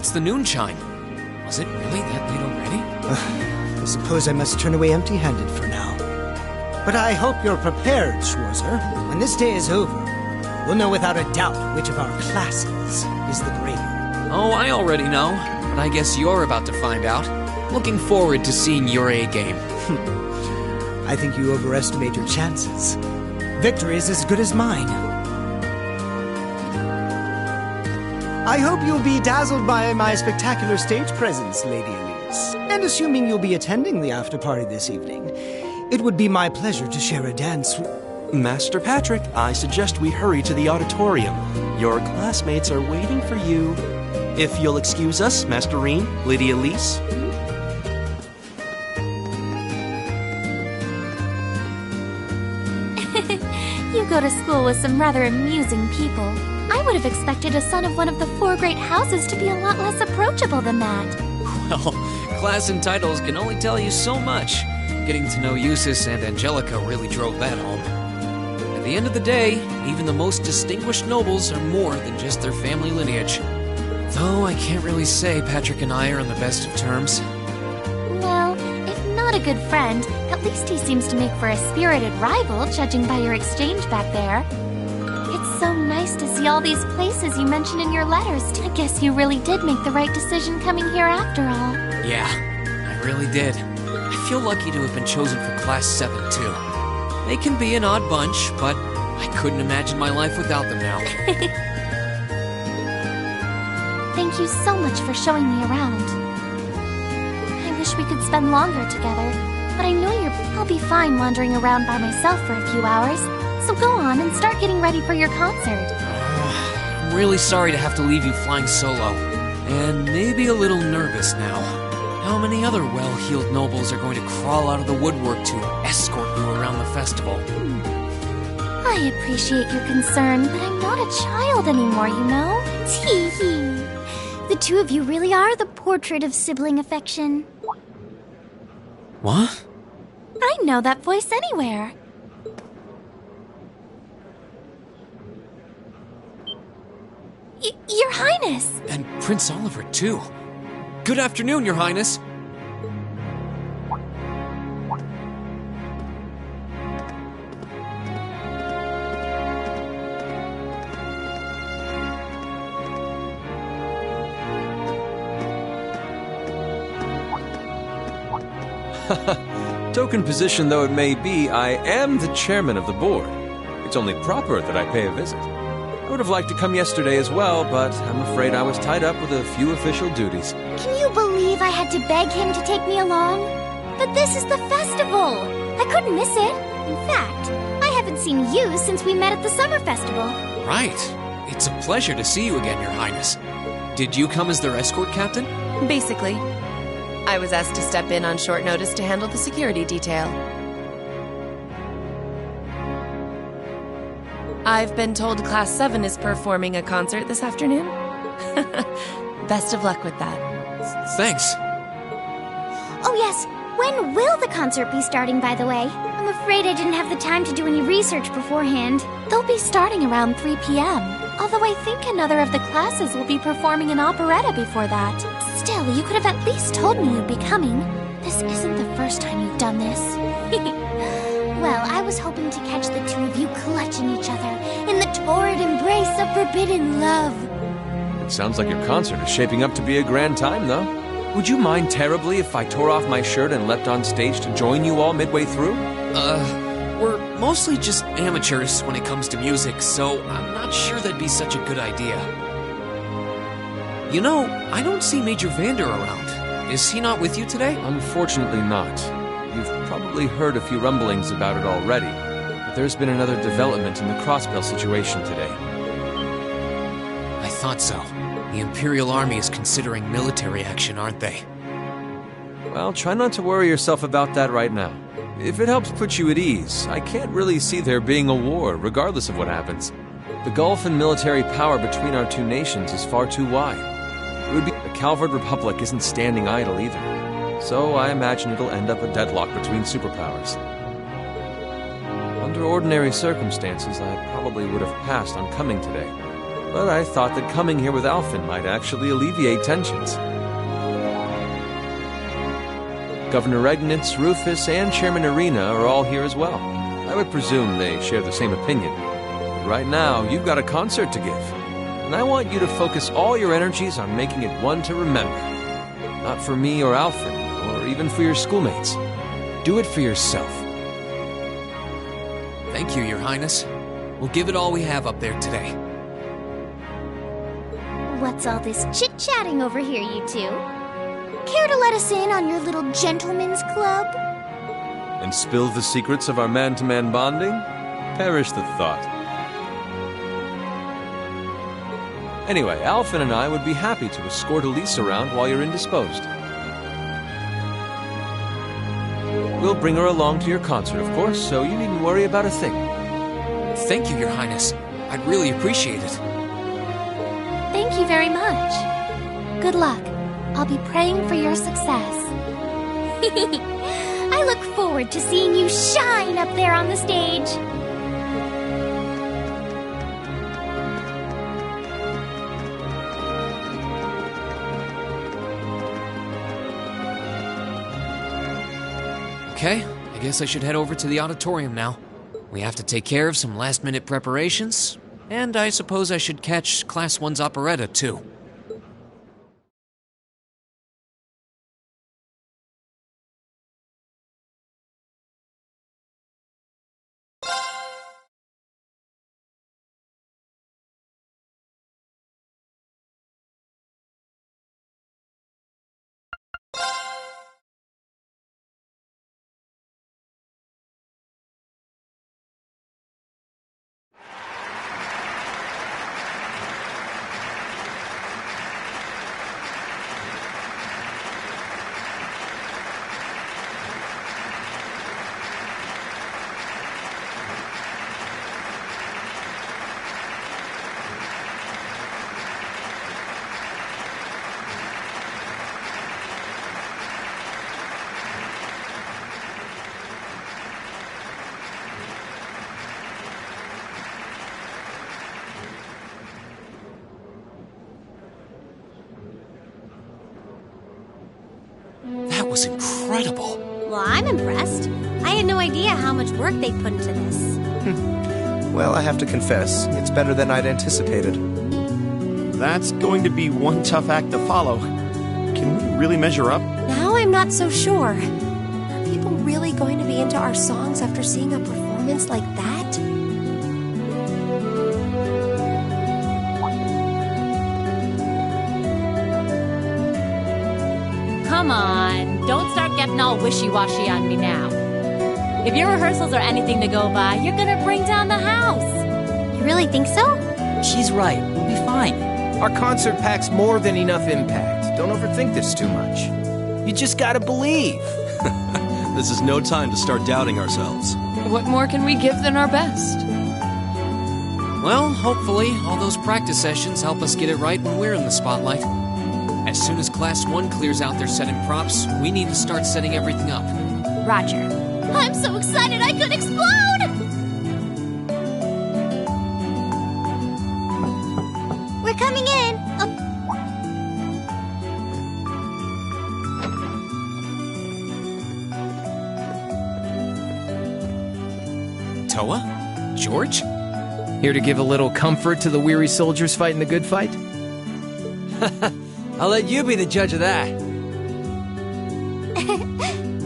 it's the noon chime. Was it really that late already? I suppose I must turn away empty-handed for now. But I hope you're prepared, Schwarzer. When this day is over, we'll know without a doubt which of our classes is the greater. Oh, I already know, but I guess you're about to find out. Looking forward to seeing your A-game. I think you overestimate your chances. Victory is as good as mine. I hope you'll be dazzled by my spectacular stage presence, Lady Elise. And assuming you'll be attending the after-party this evening, it would be my pleasure to share a dance with... Master Patrick, I suggest we hurry to the auditorium. Your classmates are waiting for you. If you'll excuse us, Master Reen, Lady Elise. You go to school with some rather amusing people. I would have expected a son of one of the 4 great houses to be a lot less approachable than that. Well, class and titles can only tell you so much. Getting to know Eustace and Angelica really drove that home. At the end of the day, even the most distinguished nobles are more than just their family lineage. Though I can't really say Patrick and I are on the best of terms. Well, if not a good friend, at least he seems to make for a spirited rival, judging by your exchange back there. It's so nice to see all these places you mentioned in your letters. I guess you really did make the right decision coming here after all. Yeah, I really did. I feel lucky to have been chosen for Class 7, too. They can be an odd bunch, but I couldn't imagine my life without them now. Thank you so much for showing me around. I wish we could spend longer together, but I know I'll be fine wandering around by myself for a few hours. So go on and start getting ready for your concert. I'm really sorry to have to leave you flying solo. And maybe a little nervous now. How many other well-heeled nobles are going to crawl out of the woodwork to escort you around the festival? I appreciate your concern, but I'm not a child anymore, you know? Tee-hee. The two of you really are the portrait of sibling affection. What? I know that voice anywhere. Your Highness! And Prince Oliver, too. Good afternoon, Your Highness. Token position though it may be, I am the chairman of the board. It's only proper that I pay a visit. I would have liked to come yesterday as well, but I'm afraid I was tied up with a few official duties. Can you believe I had to beg him to take me along? But this is the festival! I couldn't miss it. In fact, I haven't seen you since we met at the summer festival. Right. It's a pleasure to see you again, Your Highness. Did you come as their escort captain? Basically. I was asked to step in on short notice to handle the security detail. I've been told Class 7 is performing a concert this afternoon. Best of luck with that. Thanks. Oh yes, when will the concert be starting, by the way? I'm afraid I didn't have the time to do any research beforehand. They'll be starting around 3 p.m. Although I think another of the classes will be performing an operetta before that. Still, you could have at least told me you'd be coming. This isn't the first time you've done this. Well, I was hoping to catch the two of you clutching each other in the torrid embrace of forbidden love. It sounds like your concert is shaping up to be a grand time, though. Would you mind terribly if I tore off my shirt and leapt on stage to join you all midway through? We're mostly just amateurs when it comes to music, so I'm not sure that'd be such a good idea. You know, I don't see Major Vander around. Is he not with you today? Unfortunately not. You've probably heard a few rumblings about it already, but there's been another development in the Crossbell situation today. I thought so. The Imperial Army is considering military action, aren't they? Well, try not to worry yourself about that right now. If it helps put you at ease, I can't really see there being a war, regardless of what happens. The gulf in military power between our two nations is far too wide. It would be the Calvard Republic isn't standing idle either. So I imagine it'll end up a deadlock between superpowers. Under ordinary circumstances, I probably would have passed on coming today. but I thought that coming here with Alphen might actually alleviate tensions. Governor Regnitz, Rufus, and Chairman Arena are all here as well. I would presume they share the same opinion. But right now, you've got a concert to give, and I want you to focus all your energies on making it one to remember. Not for me or Alphen, or even for your schoolmates. Do it for yourself. Thank you, Your Highness. We'll give it all we have up there today. What's all this chit-chatting over here, you two? Care to let us in on your little gentleman's club? And spill the secrets of our man-to-man bonding? Perish the thought. Anyway, Alphen and I would be happy to escort Elise around while you're indisposed. We'll bring her along to your concert, of course, so you needn't worry about a thing. Thank you, Your Highness. I'd really appreciate it. Thank you very much. Good luck. I'll be praying for your success. I look forward to seeing you shine up there on the stage. Okay, I guess I should head over to the auditorium now. We have to take care of some last-minute preparations, and I suppose I should catch Class 1's operetta, too. That was incredible. Well, I'm impressed. I had no idea how much work they'd put into this. Well, I have to confess, it's better than I'd anticipated. That's going to be one tough act to follow. Can we really measure up? Now I'm not so sure. Are people really going to be into our songs after seeing a performance like that? Come on, don't start getting all wishy-washy on me now. If your rehearsals are anything to go by, you're gonna bring down the house. You really think so? She's right. We'll be fine. Our concert packs more than enough impact. Don't overthink this too much. You just gotta believe. This is no time to start doubting ourselves. What more can we give than our best? Well, hopefully, all those practice sessions help us get it right when we're in the spotlight. As soon as Class 1 clears out their set and props, we need to start setting everything up. Roger. I'm so excited I could explode! We're coming in. Toa? George? Here to give a little comfort to the weary soldiers fighting the good fight? I'll let you be the judge of that.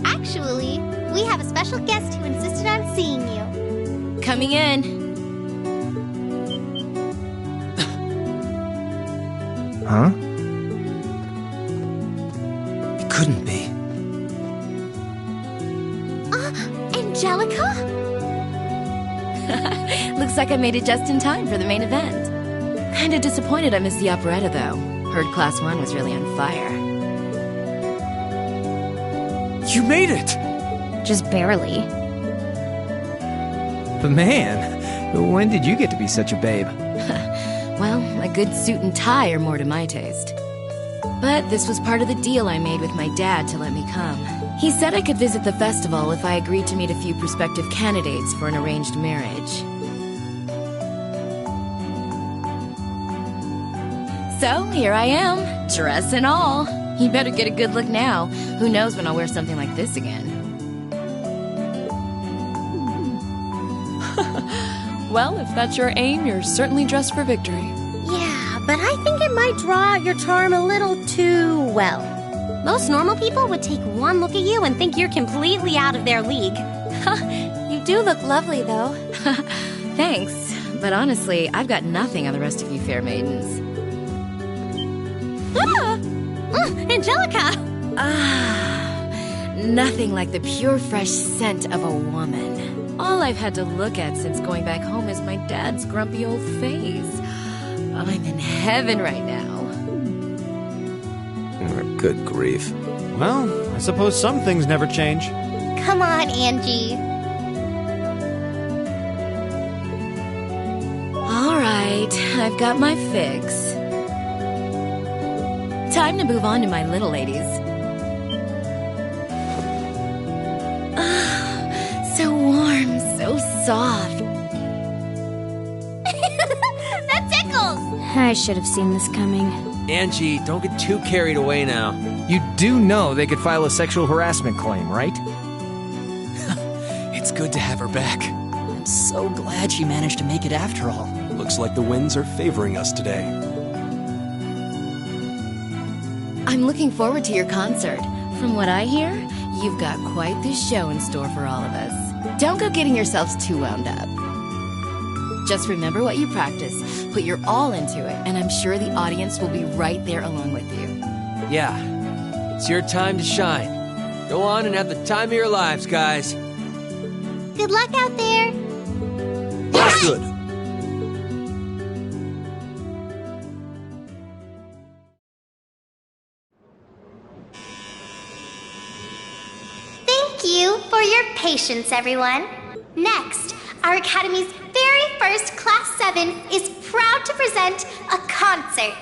Actually, we have a special guest who insisted on seeing you. Coming in. Huh? It couldn't be. Angelica? Looks like I made it just in time for the main event. Kinda disappointed I missed the operetta, though. Heard Class 1 was really on fire. You made it! Just barely. But man, when did you get to be such a babe? Well, a good suit and tie are more to my taste. But this was part of the deal I made with my dad to let me come. He said I could visit the festival if I agreed to meet a few prospective candidates for an arranged marriage. So, here I am, dress and all. You better get a good look now. Who knows when I'll wear something like this again. Well, if that's your aim, you're certainly dressed for victory. Yeah, but I think it might draw out your charm a little too well. Most normal people would take one look at you and think you're completely out of their league. You do look lovely, though. Thanks, but honestly, I've got nothing on the rest of you fair maidens. Angelica! Nothing like the pure fresh scent of a woman. All I've had to look at since going back home is my dad's grumpy old face. I'm in heaven right now. Good grief. Well, I suppose some things never change. Come on, Angie. All right, I've got my fix. Time to move on to my little ladies. So warm, so soft. That tickles! I should have seen this coming. Angie, don't get too carried away now. You do know they could file a sexual harassment claim, right? It's good to have her back. I'm so glad she managed to make it after all. Looks like the winds are favoring us today. I'm looking forward to your concert. From what I hear, you've got quite the show in store for all of us. Don't go getting yourselves too wound up. Just remember what you practice, put your all into it, and I'm sure the audience will be right there along with you. Yeah, it's your time to shine. Go on and have the time of your lives, guys. Good luck out there. That's good. Thank you for your patience, everyone. Next, our Academy's very first Class 7 is proud to present a concert.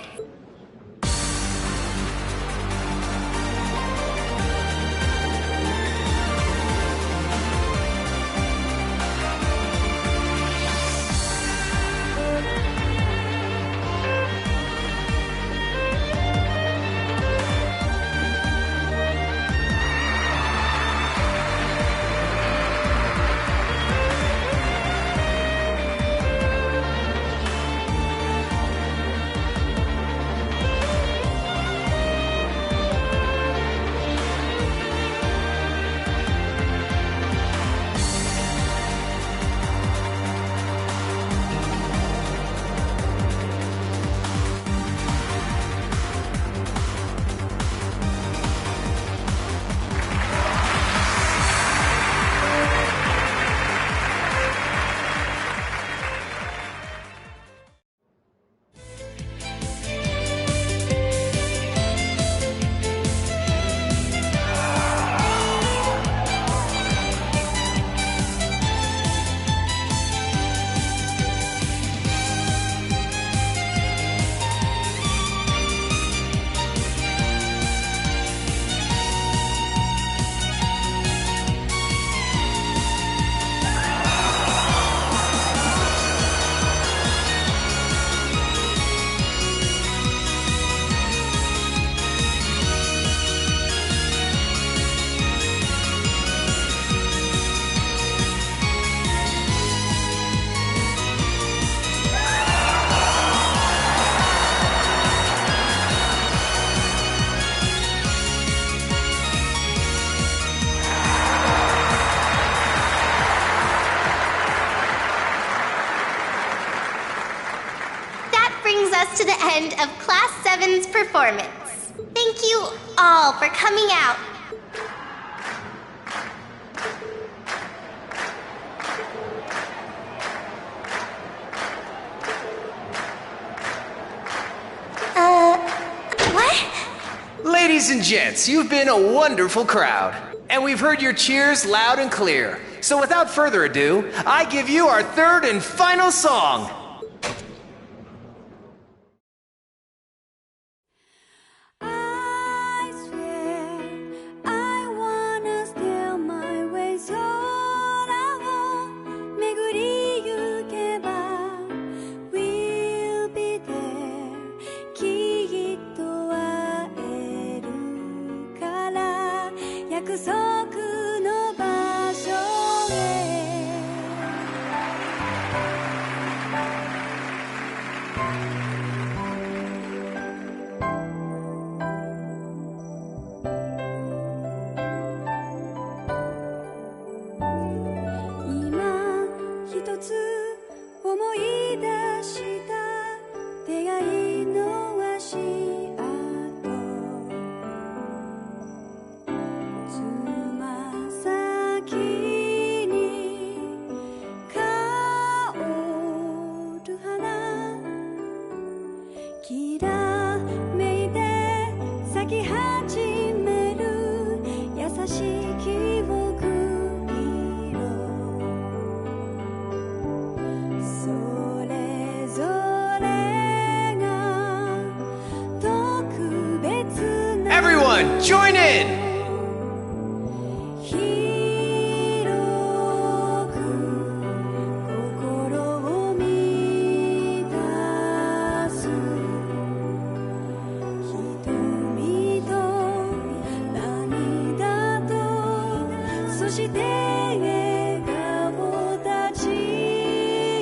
To the end of Class 7's performance. Thank you all for coming out. What? Ladies and gents, you've been a wonderful crowd. And we've heard your cheers loud and clear. So without further ado, I give you our third and final song. Keep の場所へ今一つ思い出した出会いの足跡つま先に香る花きらめいて咲き始める優しい記憶色それぞれが特別な Everyone, join in! 広く心を満たす瞳と涙とそして笑顔たち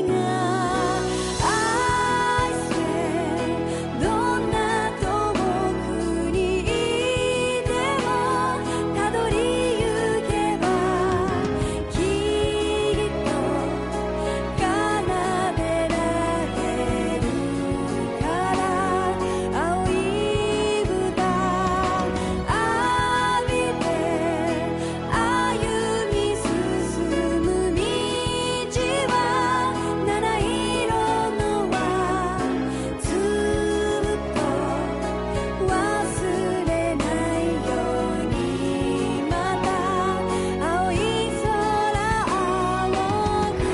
が愛せどんな遠くにいてもたどり行けばきっと奏でられるから青い豚浴びて歩み進む道は七色の輪ずっと忘れないようにまた青い空青く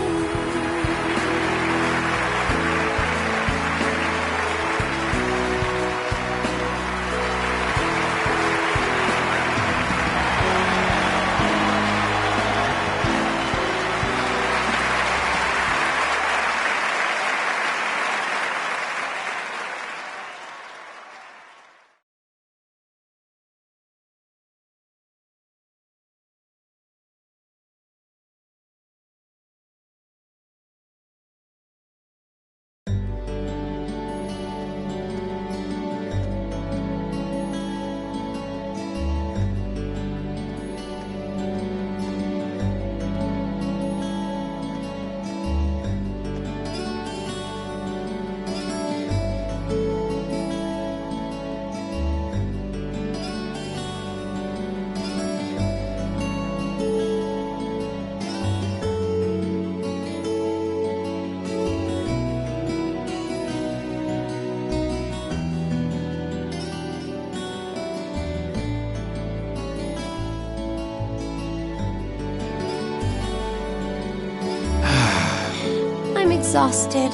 I'm exhausted.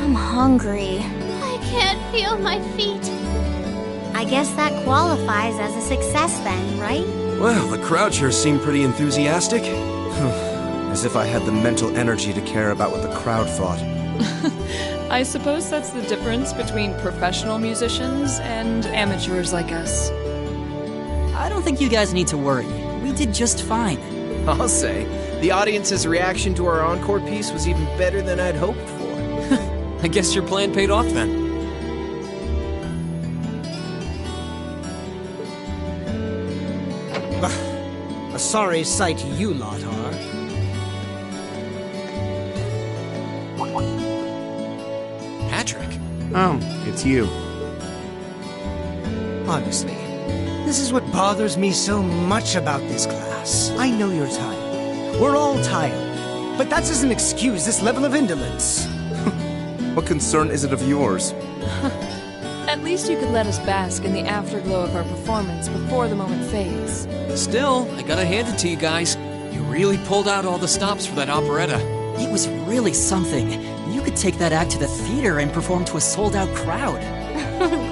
I'm hungry. I can't feel my feet. I guess that qualifies as a success then, right? Well, the crowd sure seemed pretty enthusiastic. As if I had the mental energy to care about what the crowd thought. I suppose that's the difference between professional musicians and amateurs like us. I don't think you guys need to worry. We did just fine. I'll say, the audience's reaction to our encore piece was even better than I'd hoped for. I guess your plan paid off then. A sorry sight you lot are. Patrick? Oh, it's you. Honestly, this is what bothers me so much about this class. I know you're tired. We're all tired. But that doesn't excuse this level of indolence. What concern is it of yours? At least you could let us bask in the afterglow of our performance before the moment fades. Still, I gotta hand it to you guys. You really pulled out all the stops for that operetta. It was really something. You could take that act to the theater and perform to a sold-out crowd.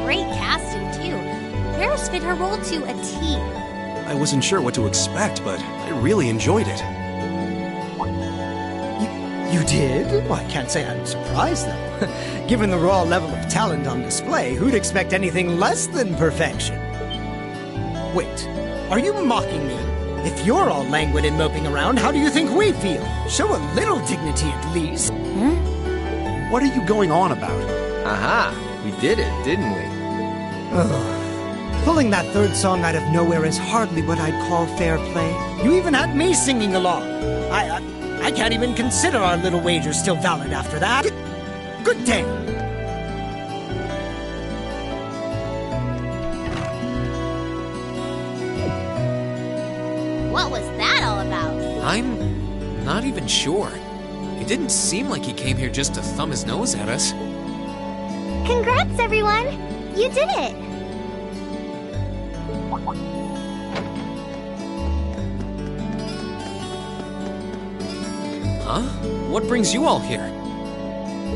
Great casting, too. Paris fit her role to a T. I wasn't sure what to expect, but I really enjoyed it. You did? Well, I can't say I'm surprised, though. Given the raw level of talent on display, who'd expect anything less than perfection? Wait, Are you mocking me? If you're all languid and moping around, how do you think we feel? Show a little dignity at least. What are you going on about? Aha! We did it, didn't we? Pulling that third song out of nowhere is hardly what I'd call fair play. You even had me singing along. I can't even consider our little wager still valid after that. Good day. What was that all about? I'm not even sure. It didn't seem like he came here just to thumb his nose at us. Congrats, everyone! You did it! Huh? What brings you all here?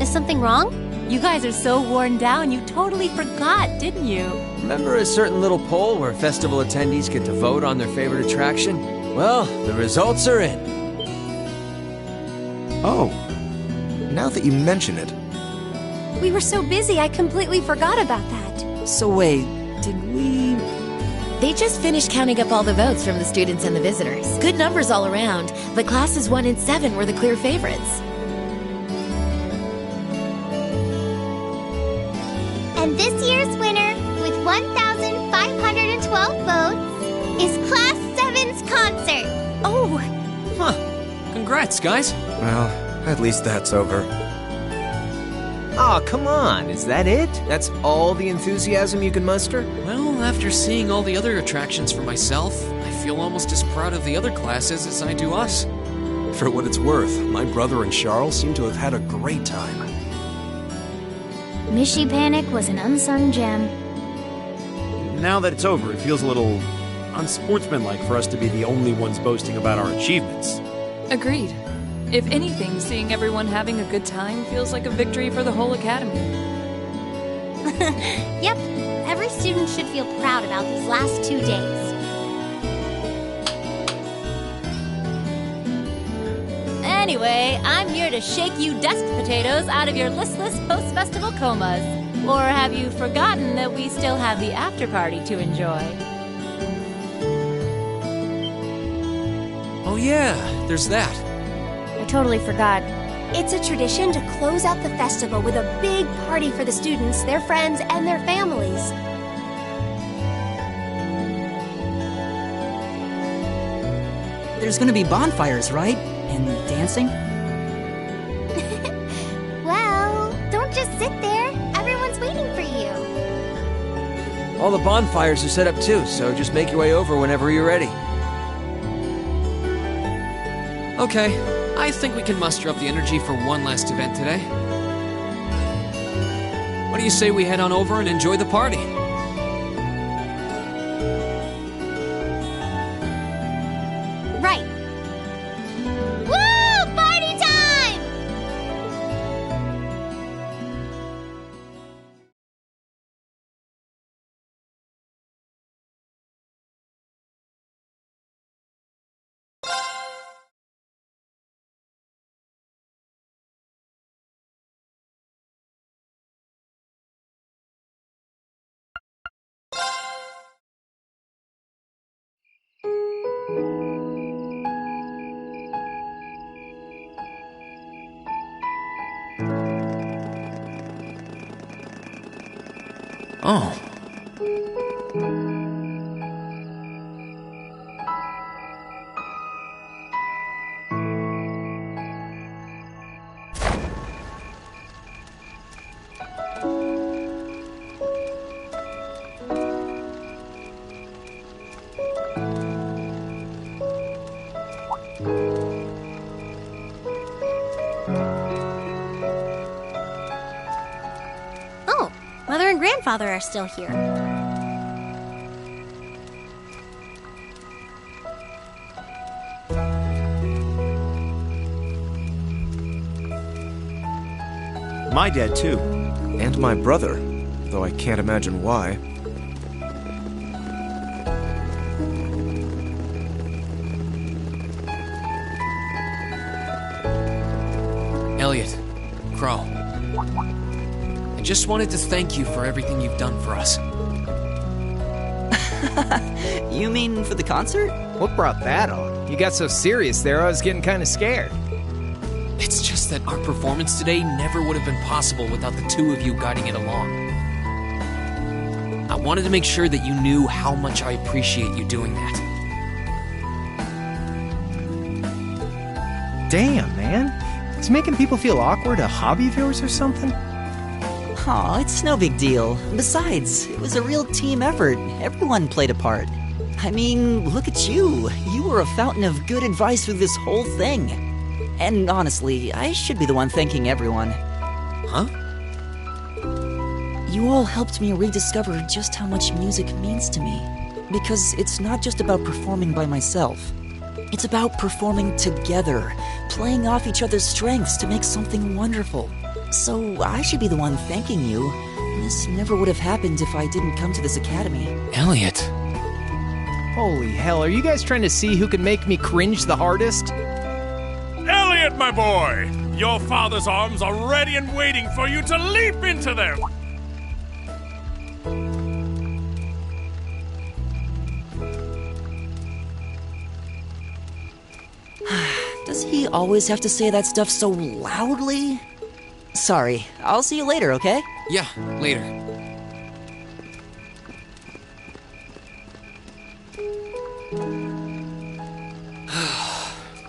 Is something wrong? You guys are so worn down, you totally forgot, didn't you? Remember a certain little poll where festival attendees get to vote on their favorite attraction? Well, the results are in. Oh, now that you mention it. We were so busy, I completely forgot about that. So wait, did we... They just finished counting up all the votes from the students and the visitors. Good numbers all around, but classes 1 and 7 were the clear favorites. And this year's winner, with 1,512 votes, is Class 7's concert. Oh! Huh. Congrats, guys. Well, at least that's over. Aw, come on, is that it? That's all the enthusiasm you can muster? Well, after seeing all the other attractions for myself, I feel almost as proud of the other classes as I do us. For what it's worth, my brother and Charles seem to have had a great time. Mishy Panic was an unsung gem. Now that it's over, it feels a little unsportsmanlike for us to be the only ones boasting about our achievements. Agreed. If anything, seeing everyone having a good time feels like a victory for the whole academy. Yep, every student should feel proud about these last 2 days. Anyway, I'm here to shake you desk potatoes out of your listless post-festival comas. Or have you forgotten that we still have the after-party to enjoy? Oh yeah, there's that. I totally forgot. It's a tradition to close out the festival with a big party for the students, their friends, and their families. There's gonna be bonfires, right? And dancing? Well, don't just sit there. Everyone's waiting for you. All the bonfires are set up too, so just make your way over whenever you're ready. Okay, I think we can muster up the energy for one last event today. What do you say we head on over and enjoy the party? Right. Woo! Party time! Oh. Oh, Mother and Grandfather are still here. My dad, too. And my brother, though I can't imagine why. Elliot, Crow. I just wanted to thank you for everything you've done for us. You mean for the concert? What brought that on? You got so serious there, I was getting kind of scared. It's just that our performance today never would have been possible without the two of you guiding it along. I wanted to make sure that you knew how much I appreciate you doing that. Damn, man. Is making people feel awkward a hobby of yours or something? Aw, it's no big deal. Besides, it was a real team effort. Everyone played a part. I mean, look at you. You were a fountain of good advice through this whole thing. And honestly, I should be the one thanking everyone. Huh? You all helped me rediscover just how much music means to me. Because it's not just about performing by myself. It's about performing together, playing off each other's strengths to make something wonderful. So I should be the one thanking you. This never would have happened if I didn't come to this academy. Elliot. Holy hell, are you guys trying to see who can make me cringe the hardest? Elliot, my boy! Your father's arms are ready and waiting for you to leap into them! Does he always have to say that stuff so loudly? Sorry, I'll see you later, okay? Yeah, later.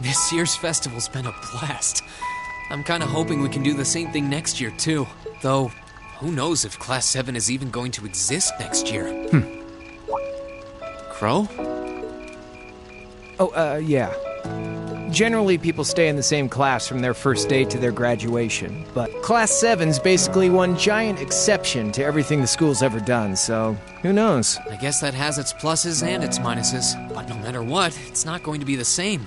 This year's festival's been a blast. I'm kinda hoping we can do the same thing next year, too. Though, who knows if Class 7 is even going to exist next year. Crow? Oh, yeah. Generally, people stay in the same class from their first day to their graduation, but Class 7's basically one giant exception to everything the school's ever done, so who knows? I guess that has its pluses and its minuses, but no matter what, it's not going to be the same.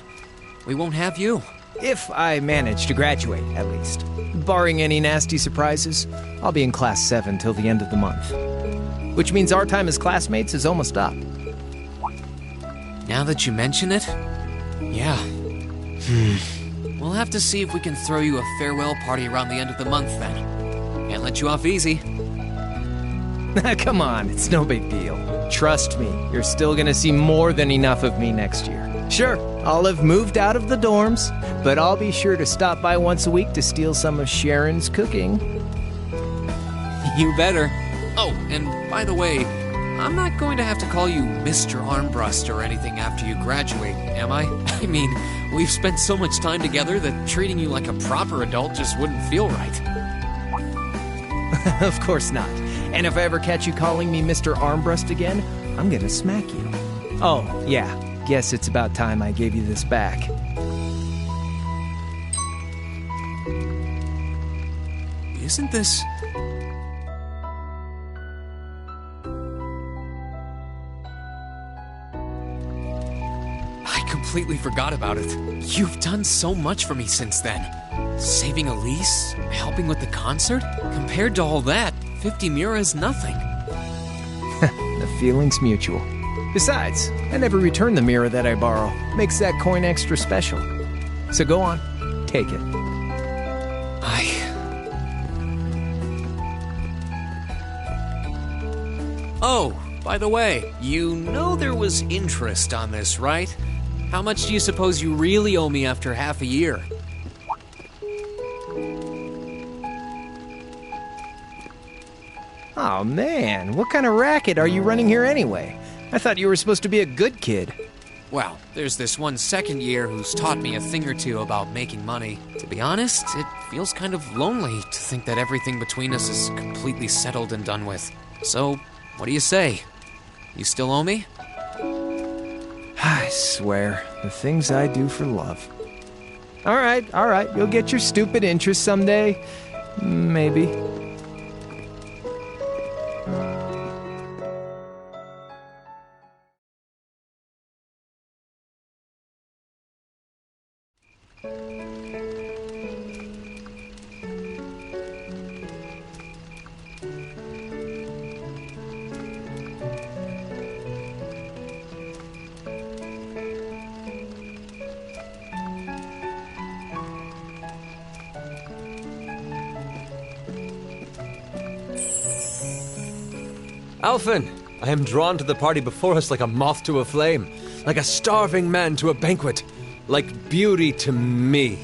We won't have you. If I manage to graduate, at least. Barring any nasty surprises, I'll be in Class 7 till the end of the month. Which means our time as classmates is almost up. Now that you mention it, yeah. We'll have to see if we can throw you a farewell party around the end of the month then. Can't let you off easy. Come on, it's no big deal. Trust me, you're still gonna see more than enough of me next year. Sure, I'll have moved out of the dorms, but I'll be sure to stop by once a week to steal some of Sharon's cooking. You better. Oh, and by the way, I'm not going to have to call you Mr. Armbrust or anything after you graduate, am I? I mean, we've spent so much time together that treating you like a proper adult just wouldn't feel right. Of course not. And if I ever catch you calling me Mr. Armbrust again, I'm gonna smack you. Oh, yeah. Guess it's about time I gave you this back. Isn't this... I completely forgot about it. You've done so much for me since then. Saving Elise, helping with the concert. Compared to all that, 50 Mira is nothing. The feeling's mutual. Besides, I never return the mirror that I borrow. Makes that coin extra special. So go on, take it. Oh, by the way, you know there was interest on this, right? How much do you suppose you really owe me after half a year? Oh man, what kind of racket are you running here anyway? I thought you were supposed to be a good kid. Well, there's this one second year who's taught me a thing or two about making money. To be honest, it feels kind of lonely to think that everything between us is completely settled and done with. So, what do you say? You still owe me? I swear, the things I do for love. All right, you'll get your stupid interest someday. Maybe. Alphen, I am drawn to the party before us like a moth to a flame, like a starving man to a banquet, like beauty to me.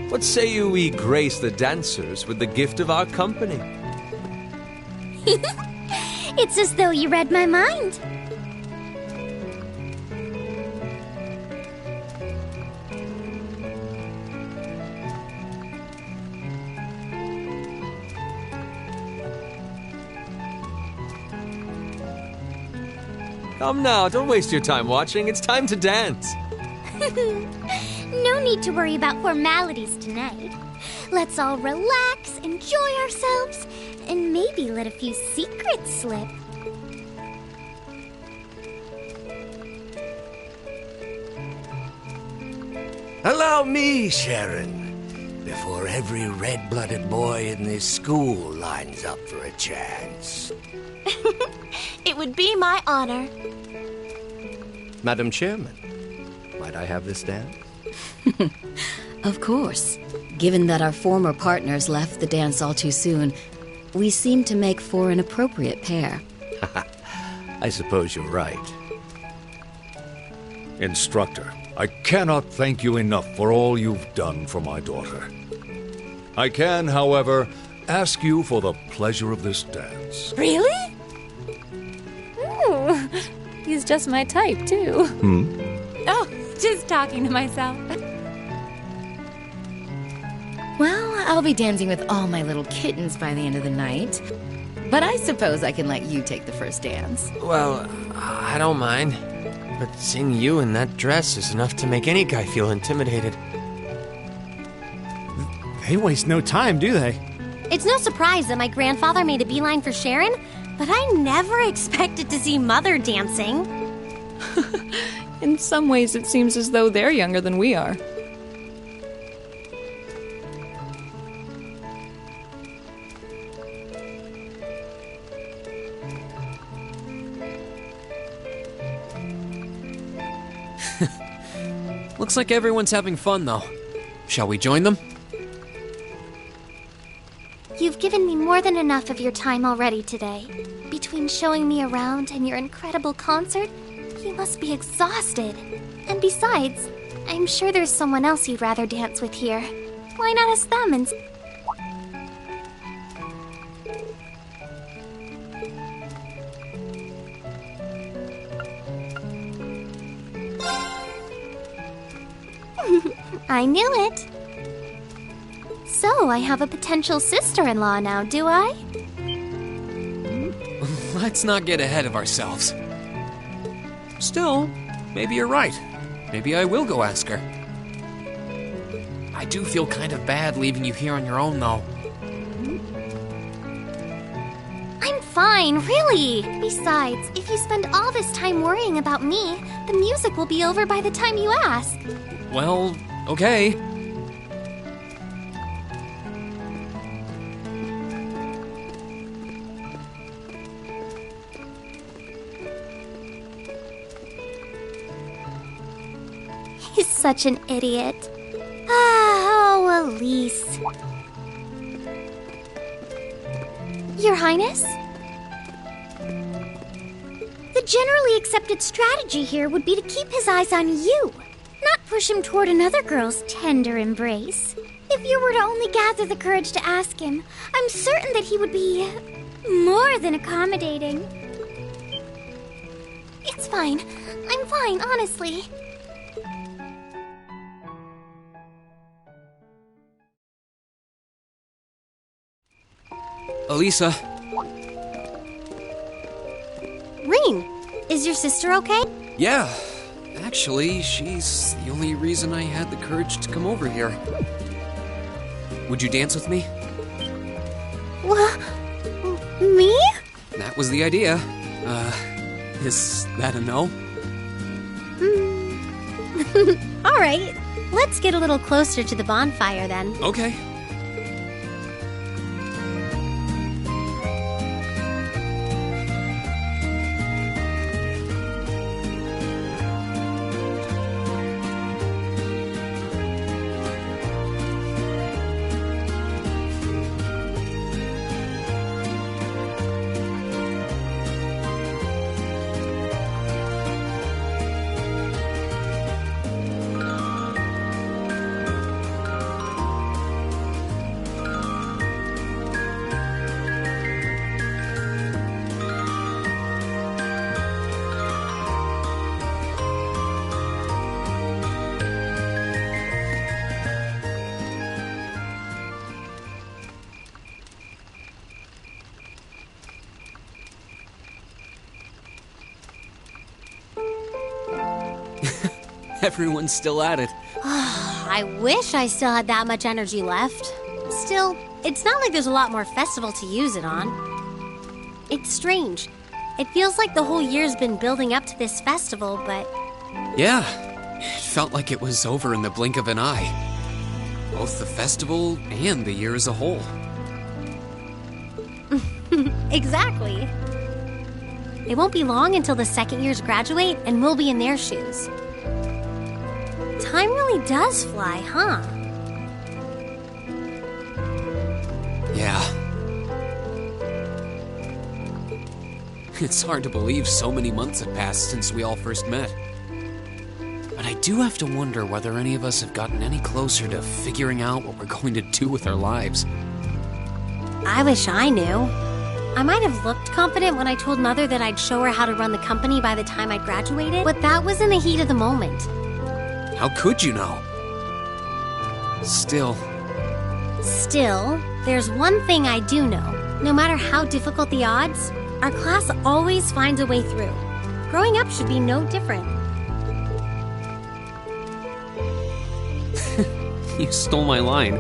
What say you we grace the dancers with the gift of our company? It's as though you read my mind. Come now, don't waste your time watching. It's time to dance. No need to worry about formalities tonight. Let's all relax, enjoy ourselves, and maybe let a few secrets slip. Allow me, Sharon, before every red-blooded boy in this school lines up for a chance. It would be my honor. Madam Chairman, might I have this dance? Of course. Given that our former partners left the dance all too soon, we seem to make for an appropriate pair. I suppose you're right. Instructor, I cannot thank you enough for all you've done for my daughter. I can, however, ask you for the pleasure of this dance. Really? Ooh, he's just my type, too. Oh, just talking to myself. Well, I'll be dancing with all my little kittens by the end of the night. But I suppose I can let you take the first dance. Well, I don't mind. But seeing you in that dress is enough to make any guy feel intimidated. They waste no time, do they? It's no surprise that my grandfather made a beeline for Sharon, but I never expected to see Mother dancing. In some ways, it seems as though they're younger than we are. Looks like everyone's having fun, though. Shall we join them? You've given me more than enough of your time already today. Between showing me around and your incredible concert, you must be exhausted. And besides, I'm sure there's someone else you'd rather dance with here. Why not ask them and... I knew it. So, I have a potential sister-in-law now, do I? Let's not get ahead of ourselves. Still, maybe you're right. Maybe I will go ask her. I do feel kind of bad leaving you here on your own, though. I'm fine, really. Besides, if you spend all this time worrying about me, the music will be over by the time you ask. Well, okay. He's such an idiot. Oh, Elise. Your Highness? The generally accepted strategy here would be to keep his eyes on you, not push him toward another girl's tender embrace. If you were to only gather the courage to ask him, I'm certain that he would be more than accommodating. It's fine. I'm fine, honestly. Elisa. Rean, is your sister okay? Yeah. Actually, she's the only reason I had the courage to come over here. Would you dance with me? What? Me? That was the idea. Is that a no? All right. Let's get a little closer to the bonfire then. Okay. Everyone's still at it. I wish I still had that much energy left. Still, it's not like there's a lot more festival to use it on. It's strange. It feels like the whole year's been building up to this festival, but... Yeah, it felt like it was over in the blink of an eye. Both the festival and the year as a whole. Exactly. It won't be long until the second years graduate, and we'll be in their shoes. Time really does fly, huh? Yeah. It's hard to believe so many months have passed since we all first met. But I do have to wonder whether any of us have gotten any closer to figuring out what we're going to do with our lives. I wish I knew. I might have looked confident when I told Mother that I'd show her how to run the company by the time I'd graduated, but that was in the heat of the moment. How could you know? Still, there's one thing I do know. No matter how difficult the odds, our class always finds a way through. Growing up should be no different. you stole my line.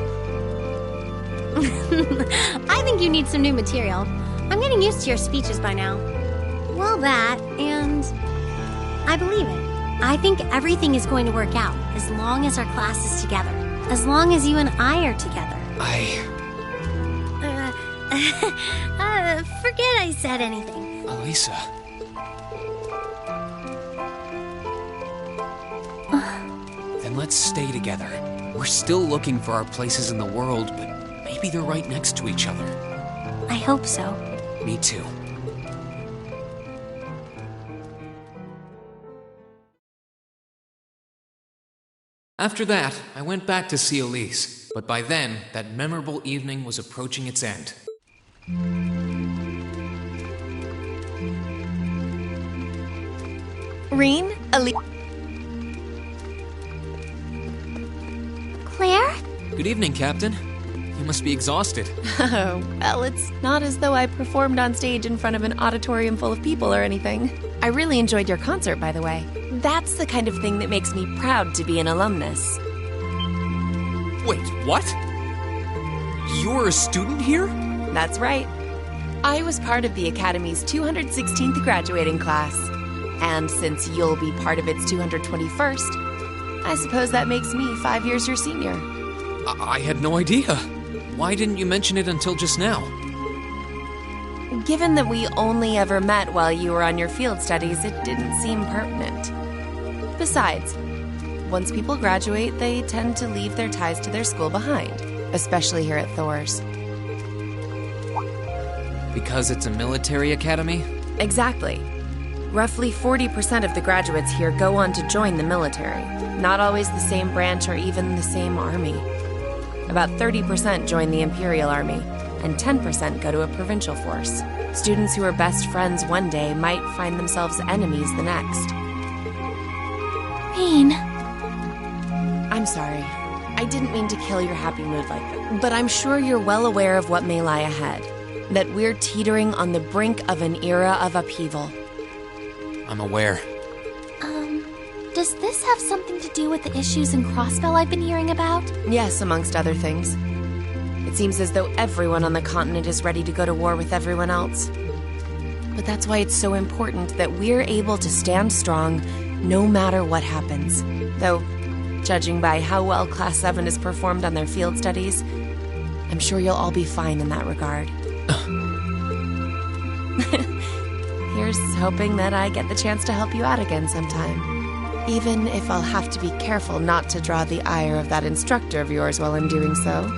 I think you need some new material. I'm getting used to your speeches by now. Well, that, and I believe it. I think everything is going to work out as long as our class is together. As long as you and I are together. Forget I said anything. Elisa. Then let's stay together. We're still looking for our places in the world, but maybe they're right next to each other. I hope so. Me too. After that, I went back to see Elise, but by then, that memorable evening was approaching its end. Reen, Elise. Claire? Good evening, Captain. You must be exhausted. Oh, well, it's not as though I performed on stage in front of an auditorium full of people or anything. I really enjoyed your concert, by the way. That's the kind of thing that makes me proud to be an alumnus. Wait, what? You're a student here? That's right. I was part of the Academy's 216th graduating class. And since you'll be part of its 221st, I suppose that makes me 5 years your senior. I had no idea. Why didn't you mention it until just now? Given that we only ever met while you were on your field studies, it didn't seem pertinent. Besides, once people graduate, they tend to leave their ties to their school behind, especially here at Thor's. Because it's a military academy? Exactly. Roughly 40% of the graduates here go on to join the military. Not always the same branch or even the same army. About 30% join the Imperial Army, and 10% go to a provincial force. Students who are best friends one day might find themselves enemies the next. Reen. I'm sorry. I didn't mean to kill your happy mood like that. But I'm sure you're well aware of what may lie ahead. That we're teetering on the brink of an era of upheaval. I'm aware. Does this have something to do with the issues in Crossbell I've been hearing about? Yes, amongst other things. It seems as though everyone on the continent is ready to go to war with everyone else. But that's why it's so important that we're able to stand strong no matter what happens. Though, judging by how well Class 7 has performed on their field studies, I'm sure you'll all be fine in that regard. Here's hoping that I get the chance to help you out again sometime. Even if I'll have to be careful not to draw the ire of that instructor of yours while I'm doing so.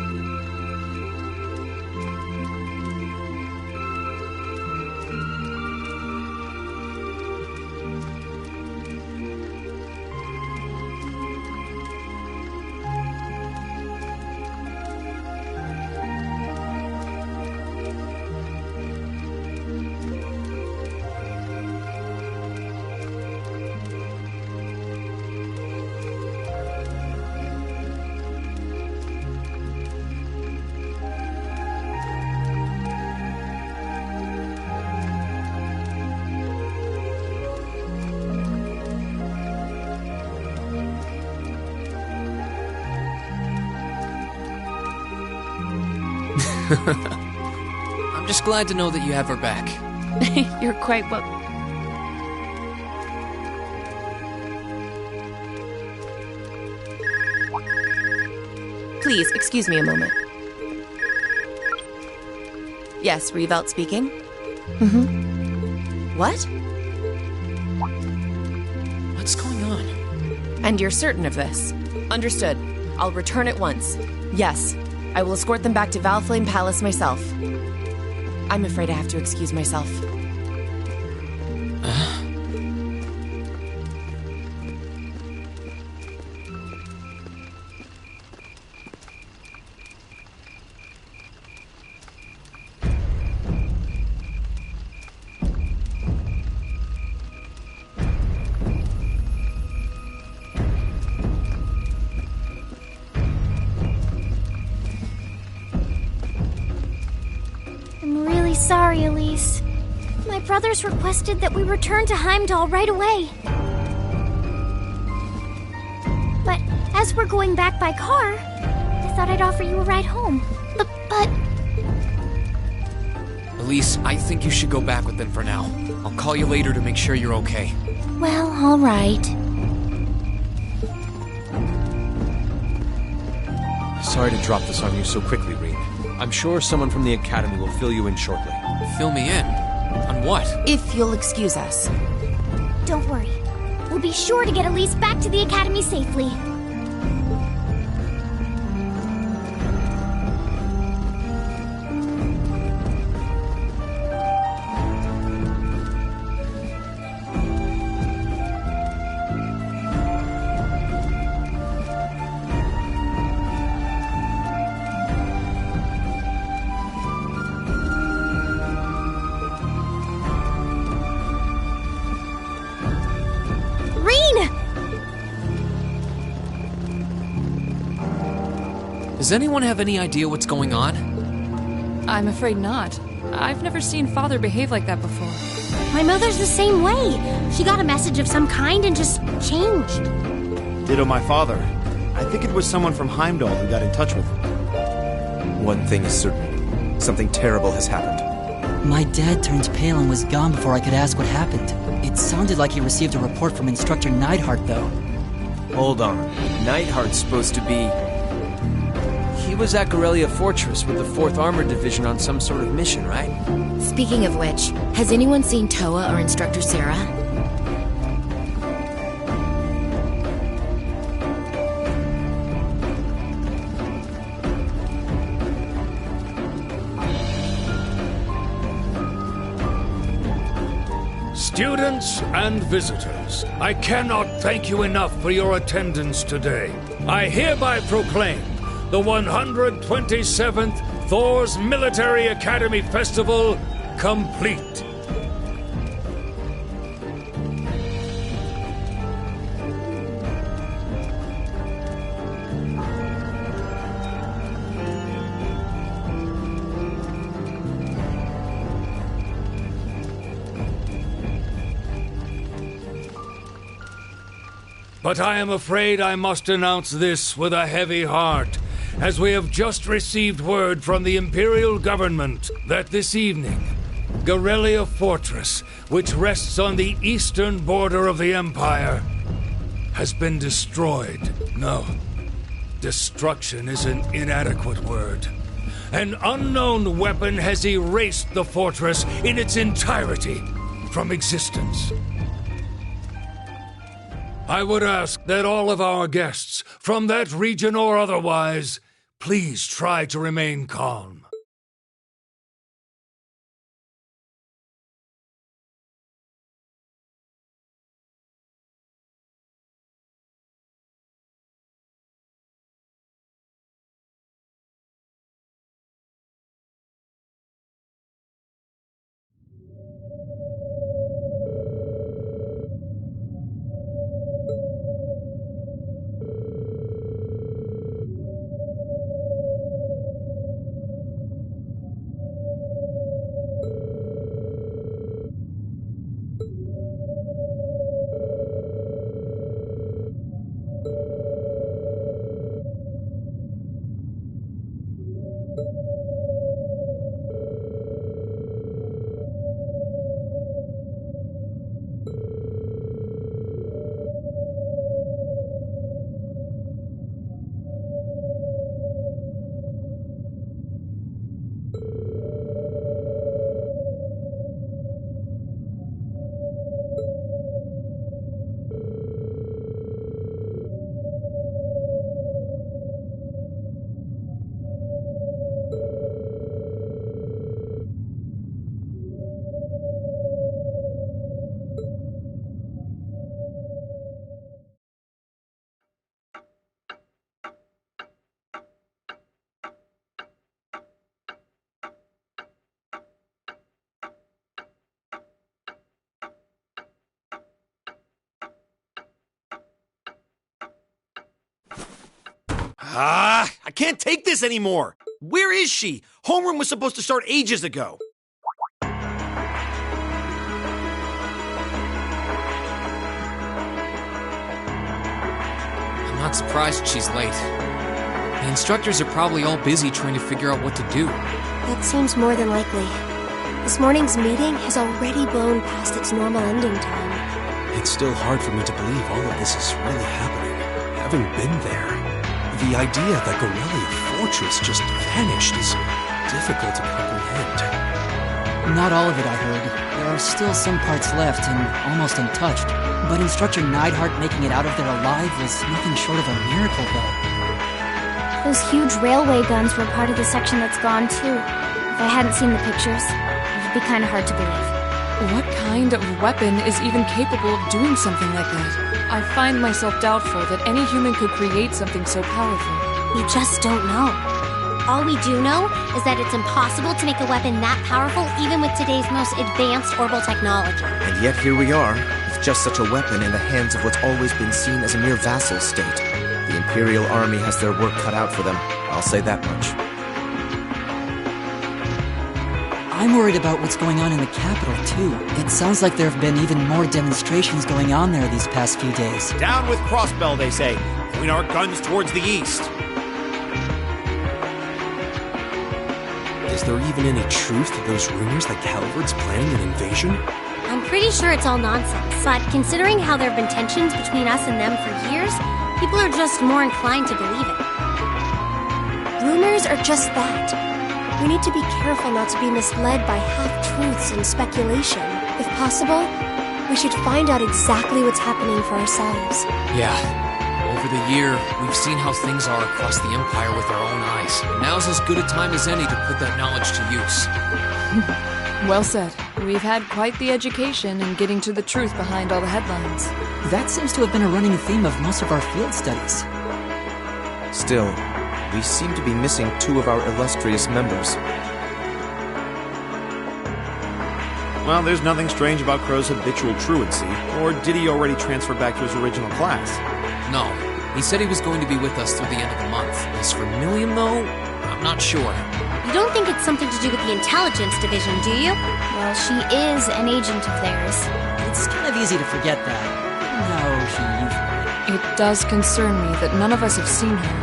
I'm just glad to know that you have her back. You're quite well. Please, excuse me a moment. Yes, Revolt speaking. Mm-hmm. What? What's going on? And you're certain of this? Understood. I'll return at once. Yes, I will escort them back to Valflame Palace myself. I'm afraid I have to excuse myself. I'm really sorry, Elise. My brothers requested that we return to Heimdall right away. But as we're going back by car, I thought I'd offer you a ride home. But... Elise, I think you should go back with them for now. I'll call you later to make sure you're okay. Well, all right. Sorry to drop this on you so quickly, Reed. I'm sure someone from the Academy will fill you in shortly. Fill me in? On what? If you'll excuse us. Don't worry. We'll be sure to get Elise back to the Academy safely. Does anyone have any idea what's going on? I'm afraid not. I've never seen Father behave like that before. My mother's the same way. She got a message of some kind and just changed. Ditto my father. I think it was someone from Heimdall who got in touch with him. One thing is certain. Something terrible has happened. My dad turned pale and was gone before I could ask what happened. It sounded like he received a report from Instructor Neidhart, though. Hold on. Neidhart's supposed to be... He was at Gorelia Fortress with the 4th Armored Division on some sort of mission, right? Speaking of which, has anyone seen Toa or Instructor Sarah? Students and visitors, I cannot thank you enough for your attendance today. I hereby proclaim the 127th Thor's Military Academy Festival complete. But I am afraid I must announce this with a heavy heart, as we have just received word from the Imperial government that this evening, Gorelia Fortress, which rests on the eastern border of the Empire, has been destroyed. No, destruction is an inadequate word. An unknown weapon has erased the fortress in its entirety from existence. I would ask that all of our guests, from that region or otherwise, please try to remain calm. I can't take this anymore. Where is she? Homeroom was supposed to start ages ago. I'm not surprised she's late. The instructors are probably all busy trying to figure out what to do. That seems more than likely. This morning's meeting has already blown past its normal ending time. It's still hard for me to believe all of this is really happening. Having been there, the idea that Gorelia Fortress just vanished is difficult to comprehend. Not all of it, I heard. There are still some parts left and almost untouched. But Instructor Neidhart making it out of there alive was nothing short of a miracle, though. Those huge railway guns were part of the section that's gone, too. If I hadn't seen the pictures, it would be kind of hard to believe. What kind of weapon is even capable of doing something like that? I find myself doubtful that any human could create something so powerful. We just don't know. All we do know is that it's impossible to make a weapon that powerful even with today's most advanced orbital technology. And yet here we are, with just such a weapon in the hands of what's always been seen as a mere vassal state. The Imperial Army has their work cut out for them, I'll say that much. I'm worried about what's going on in the capital, too. It sounds like there have been even more demonstrations going on there these past few days. Down with Crossbell, they say. Point our guns towards the east. Is there even any truth to those rumors that Calvard's planning an invasion? I'm pretty sure it's all nonsense, but considering how there have been tensions between us and them for years, people are just more inclined to believe it. Rumors are just that. We need to be careful not to be misled by half-truths and speculation. If possible, we should find out exactly what's happening for ourselves. Yeah. Over the year, we've seen how things are across the Empire with our own eyes. Now's as good a time as any to put that knowledge to use. Well said. We've had quite the education in getting to the truth behind all the headlines. That seems to have been a running theme of most of our field studies. Still, we seem to be missing two of our illustrious members. Well, there's nothing strange about Crow's habitual truancy. Or did he already transfer back to his original class? No. He said he was going to be with us through the end of the month. As for Milliam, though, I'm not sure. You don't think it's something to do with the intelligence division, do you? Well, she is an agent of theirs. It's kind of easy to forget that. No, she usually... It does concern me that none of us have seen her.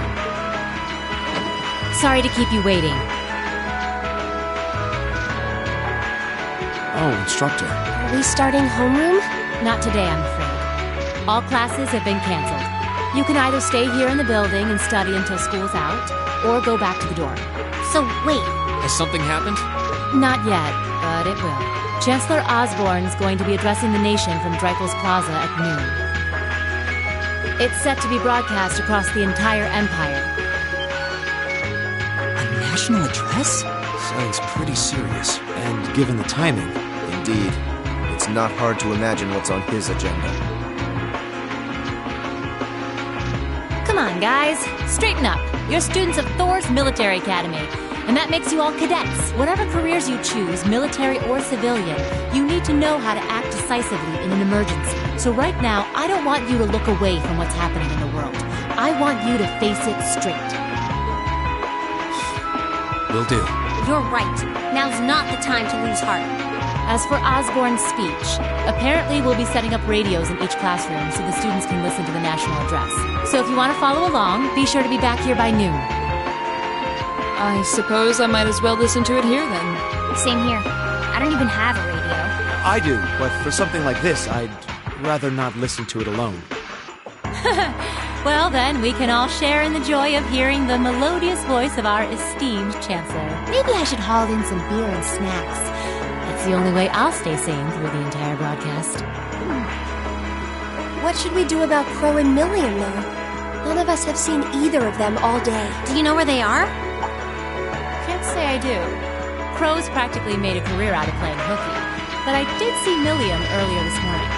Sorry to keep you waiting. Oh, Instructor. Are we starting homeroom? Not today, I'm afraid. All classes have been canceled. You can either stay here in the building and study until school's out, or go back to the dorm. So wait. Has something happened? Not yet, but it will. Chancellor Osborne's going to be addressing the nation from Dreikel's Plaza at noon. It's set to be broadcast across the entire Empire. A national address? Sounds pretty serious. And given the timing... Indeed. It's not hard to imagine what's on his agenda. Come on, guys. Straighten up. You're students of Thor's Military Academy. And that makes you all cadets. Whatever careers you choose, military or civilian, you need to know how to act decisively in an emergency. So right now, I don't want you to look away from what's happening in the world. I want you to face it straight. Will do. You're right. Now's not the time to lose heart. As for Osborne's speech, apparently we'll be setting up radios in each classroom so the students can listen to the national address. So if you want to follow along, be sure to be back here by noon. I suppose I might as well listen to it here then. Same here. I don't even have a radio. I do, but for something like this, I'd rather not listen to it alone. Well then, we can all share in the joy of hearing the melodious voice of our esteemed Chancellor. Maybe I should haul in some beer and snacks. That's the only way I'll stay sane through the entire broadcast. What should we do about Crow and Milliam, though? None of us have seen either of them all day. Do you know where they are? Can't say I do. Crow's practically made a career out of playing hooky, but I did see Milliam earlier this morning.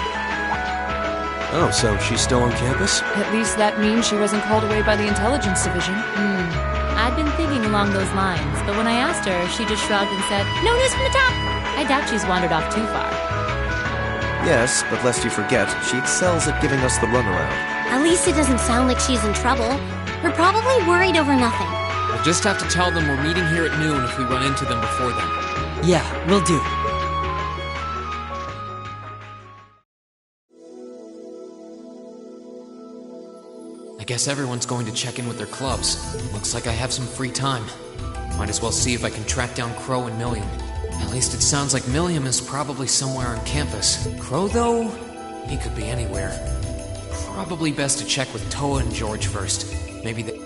Oh, so she's still on campus? At least that means she wasn't called away by the intelligence division. I'd been thinking along those lines, but when I asked her, she just shrugged and said, "No news from the top." I doubt she's wandered off too far. Yes, but lest you forget, she excels at giving us the runaround. At least it doesn't sound like she's in trouble. We're probably worried over nothing. We'll just have to tell them we're meeting here at noon if we run into them before then. Yeah, will do. I guess everyone's going to check in with their clubs. Looks like I have some free time. Might as well see if I can track down Crow and Milliam. At least it sounds like Milliam is probably somewhere on campus. Crow, though? He could be anywhere. Probably best to check with Toa and George first. Maybe they...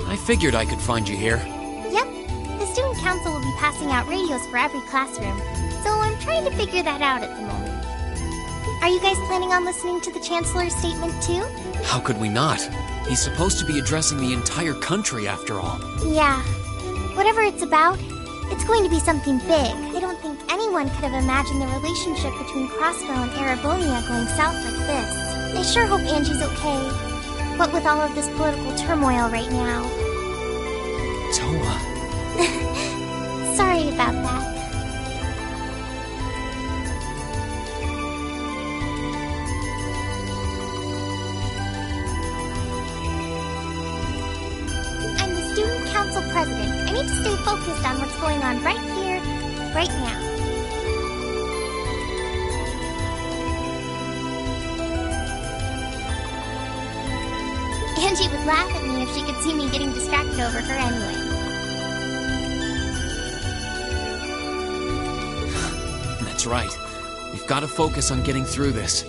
I figured I could find you here. Yep. The student council will be passing out radios for every classroom, so I'm trying to figure that out at the moment. Are you guys planning on listening to the Chancellor's statement too? How could we not? He's supposed to be addressing the entire country after all. Yeah. Whatever it's about, it's going to be something big. I don't think anyone could have imagined the relationship between Crossbow and Erebonia going south like this. I sure hope Angie's okay. What with all of this political turmoil right now. Toa. Sorry about that. focused on what's going on right here, right now. Angie would laugh at me if she could see me getting distracted over her anyway. That's right. We've got to focus on getting through this.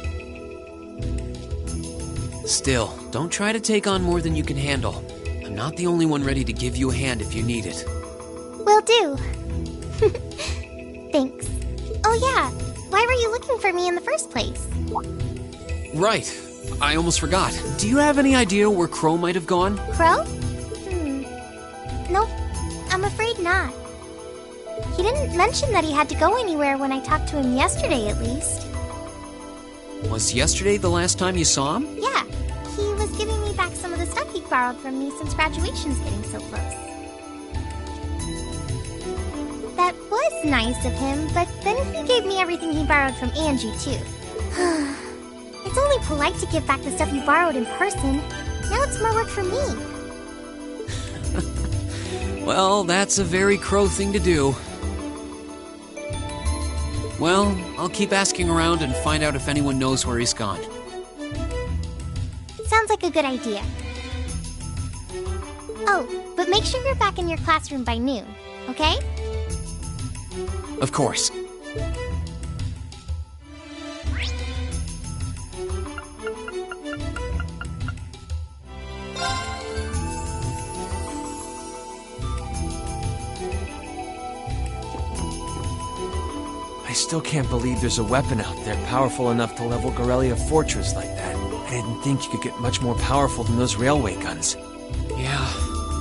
Still, don't try to take on more than you can handle. I'm not the only one ready to give you a hand if you need it. Will do. Thanks. Oh yeah, why were you looking for me in the first place? Right. I almost forgot. Do you have any idea where Crow might have gone? Crow? Nope, I'm afraid not. He didn't mention that he had to go anywhere when I talked to him yesterday, at least. Was yesterday the last time you saw him? Yeah, he was giving me back some of the stuff he borrowed from me since graduation's getting so close. That was nice of him, but then he gave me everything he borrowed from Angie, too. It's only polite to give back the stuff you borrowed in person. Now it's more work for me. Well, that's a very Crow thing to do. Well, I'll keep asking around and find out if anyone knows where he's gone. Sounds like a good idea. Oh, but make sure you're back in your classroom by noon, okay? Of course. I still can't believe there's a weapon out there powerful enough to level Gorelia Fortress like that. I didn't think you could get much more powerful than those railway guns. Yeah,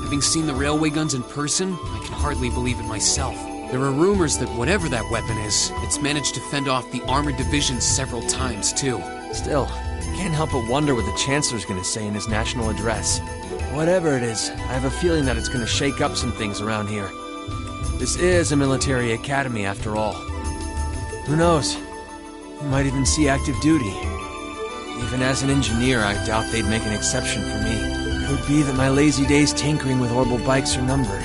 having seen the railway guns in person, I can hardly believe it myself. There are rumors that whatever that weapon is, it's managed to fend off the armored divisions several times, too. Still, I can't help but wonder what the Chancellor's gonna say in his national address. Whatever it is, I have a feeling that it's gonna shake up some things around here. This is a military academy, after all. Who knows? You might even see active duty. Even as an engineer, I doubt they'd make an exception for me. Could be that my lazy days tinkering with orbital bikes are numbered.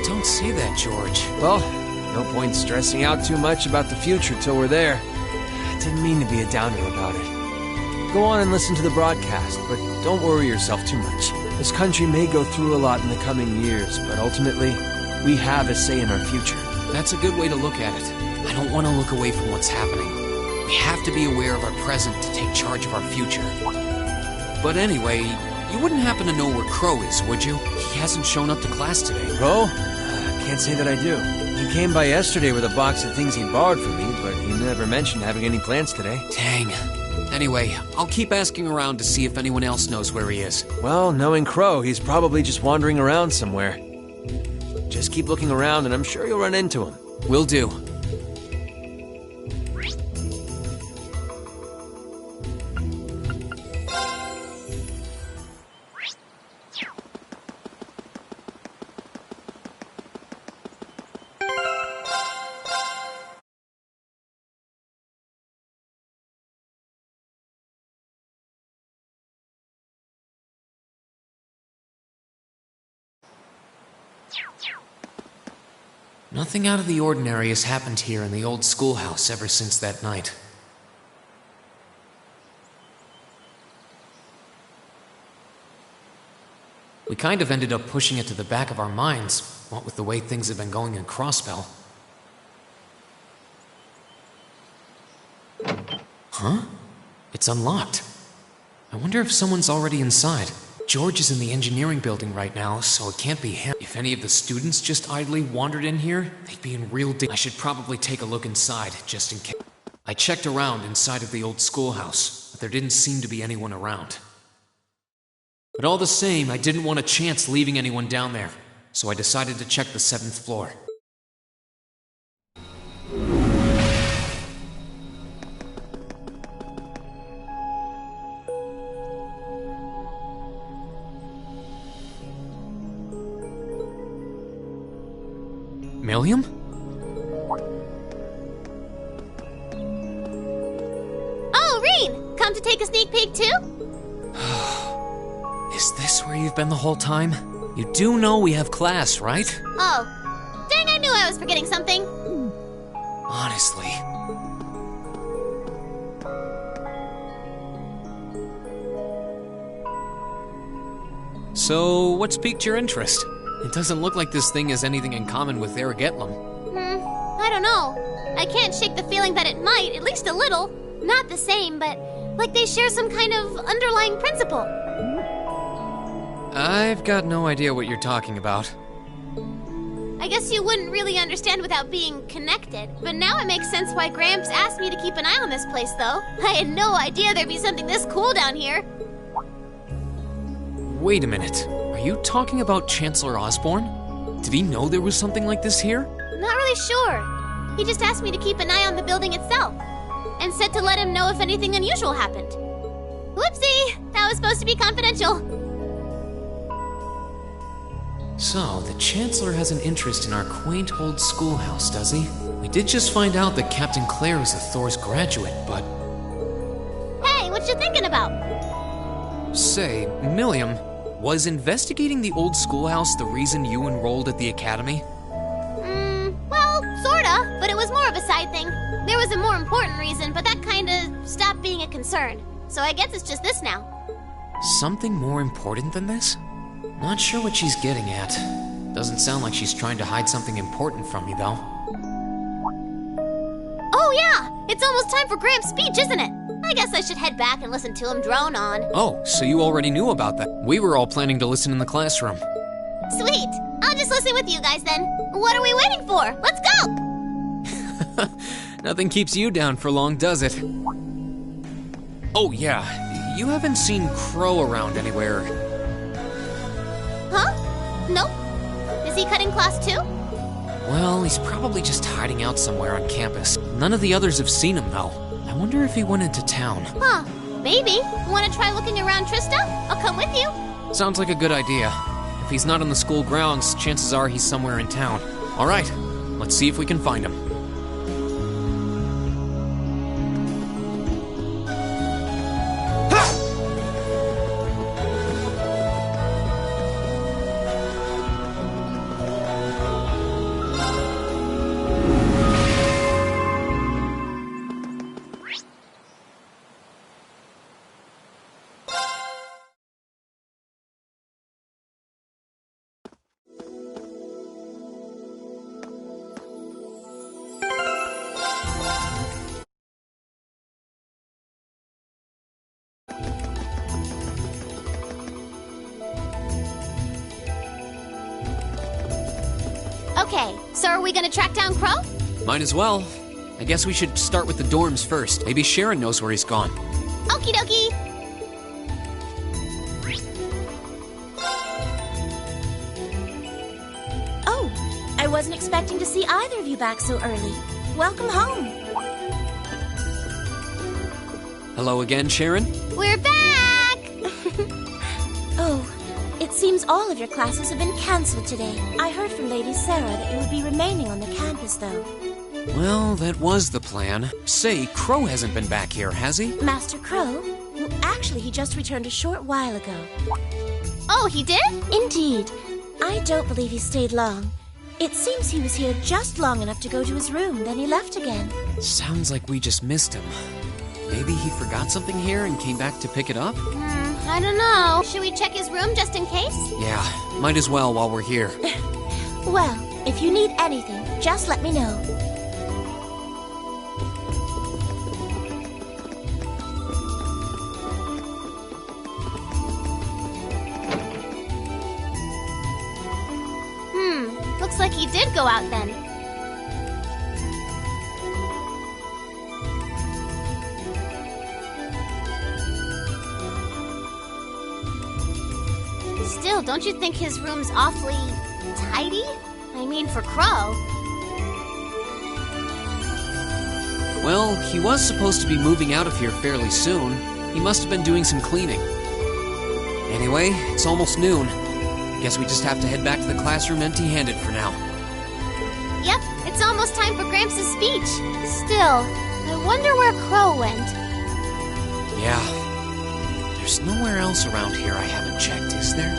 Don't say that, George. Well, no point stressing out too much about the future till we're there. Didn't mean to be a downer about it. Go on and listen to the broadcast, but don't worry yourself too much. This country may go through a lot in the coming years, but ultimately, we have a say in our future. That's a good way to look at it. I don't want to look away from what's happening. We have to be aware of our present to take charge of our future. But anyway, you wouldn't happen to know where Crow is, would you? He hasn't shown up to class today. Crow? Can't say that I do. He came by yesterday with a box of things he borrowed from me, but he never mentioned having any plans today. Dang. Anyway, I'll keep asking around to see if anyone else knows where he is. Well, knowing Crow, he's probably just wandering around somewhere. Just keep looking around and I'm sure you'll run into him. Will do. Nothing out of the ordinary has happened here in the old schoolhouse ever since that night. We kind of ended up pushing it to the back of our minds, what with the way things have been going in Crossbell. Huh? It's unlocked. I wonder if someone's already inside. George is in the engineering building right now, so it can't be him. If any of the students just idly wandered in here, they'd be in real danger. I should probably take a look inside, just in case. I checked around inside of the old schoolhouse, but there didn't seem to be anyone around. But all the same, I didn't want a chance leaving anyone down there, so I decided to check the 7th floor. Milliam? Oh, Rean! Come to take a sneak peek too? Is this where you've been the whole time? You do know we have class, right? Oh, dang, I knew I was forgetting something. Honestly. So, what's piqued your interest? It doesn't look like this thing has anything in common with Aragetlum. I don't know. I can't shake the feeling that it might, at least a little. Not the same, but like they share some kind of underlying principle. I've got no idea what you're talking about. I guess you wouldn't really understand without being connected. But now it makes sense why Gramps asked me to keep an eye on this place, though. I had no idea there'd be something this cool down here. Wait a minute. Are you talking about Chancellor Osborne? Did he know there was something like this here? Not really sure. He just asked me to keep an eye on the building itself. And said to let him know if anything unusual happened. Whoopsie! That was supposed to be confidential. So, the Chancellor has an interest in our quaint old schoolhouse, does he? We did just find out that Captain Claire is a Thor's graduate, but... Hey, what you thinking about? Say, Milliam, was investigating the old schoolhouse the reason you enrolled at the academy? Well, sorta, but it was more of a side thing. There was a more important reason, but that kinda stopped being a concern. So I guess it's just this now. Something more important than this? Not sure what she's getting at. Doesn't sound like she's trying to hide something important from me, though. Oh yeah! It's almost time for Gramps' speech, isn't it? I guess I should head back and listen to him drone on. Oh, so you already knew about that. We were all planning to listen in the classroom. Sweet! I'll just listen with you guys then. What are we waiting for? Let's go! Nothing keeps you down for long, does it? Oh yeah, you haven't seen Crow around anywhere. Huh? Nope. Is he cutting class too? Well, he's probably just hiding out somewhere on campus. None of the others have seen him, though. I wonder if he went into town. Huh. Maybe. Want to try looking around, Trista? I'll come with you. Sounds like a good idea. If he's not on the school grounds, chances are he's somewhere in town. All right, let's see if we can find him. Okay, so are we gonna track down Crow? Might as well. I guess we should start with the dorms first. Maybe Sharon knows where he's gone. Okie dokie. Oh, I wasn't expecting to see either of you back so early. Welcome home. Hello again, Sharon? We're back! Oh, it seems all of your classes have been cancelled today. I heard from Lady Sarah that you would be remaining on the campus, though. Well, that was the plan. Say, Crow hasn't been back here, has he? Master Crow? Well, actually, he just returned a short while ago. Oh, he did? Indeed. I don't believe he stayed long. It seems he was here just long enough to go to his room, then he left again. Sounds like we just missed him. Maybe he forgot something here and came back to pick it up? I don't know. Should we check his room just in case? Yeah, might as well while we're here. Well, if you need anything, just let me know. Looks like he did go out then. Still, don't you think his room's awfully tidy? I mean, for Crow. Well, he was supposed to be moving out of here fairly soon. He must have been doing some cleaning. Anyway, it's almost noon. Guess we just have to head back to the classroom empty-handed for now. Yep, it's almost time for Gramps' speech. Still, I wonder where Crow went. Yeah. There's nowhere else around here I haven't checked, is there?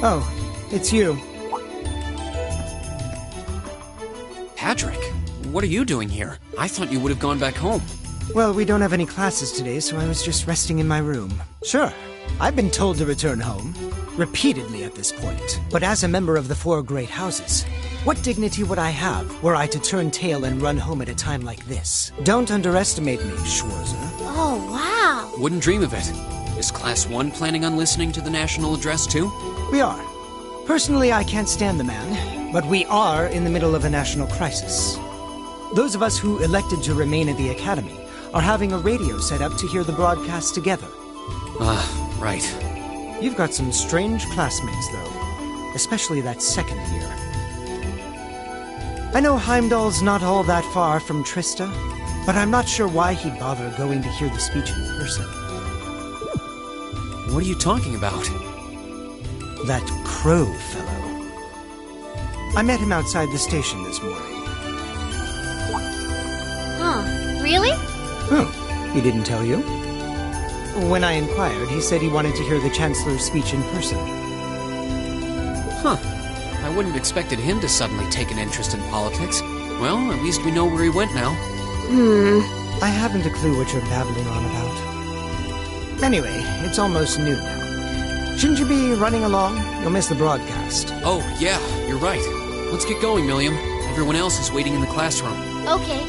Oh, it's you. Patrick, what are you doing here? I thought you would have gone back home. Well, we don't have any classes today, so I was just resting in my room. Sure, I've been told to return home, repeatedly at this point. But as a member of the Four Great Houses, what dignity would I have were I to turn tail and run home at a time like this? Don't underestimate me, Schwarzer. Oh, wow. Wouldn't dream of it. Is Class 1 planning on listening to the national address too? We are. Personally, I can't stand the man, but we are in the middle of a national crisis. Those of us who elected to remain at the Academy are having a radio set up to hear the broadcast together. Right. You've got some strange classmates, though, especially that second year. I know Heimdall's not all that far from Trista, but I'm not sure why he'd bother going to hear the speech in person. What are you talking about? That Crow fellow. I met him outside the station this morning. Huh, really? Oh, he didn't tell you? When I inquired, he said he wanted to hear the Chancellor's speech in person. Huh. I wouldn't have expected him to suddenly take an interest in politics. Well, at least we know where he went now. I haven't a clue what you're babbling on about. Anyway, it's almost noon now. Shouldn't you be running along? You'll miss the broadcast. Oh, yeah, you're right. Let's get going, Milliam. Everyone else is waiting in the classroom. Okay.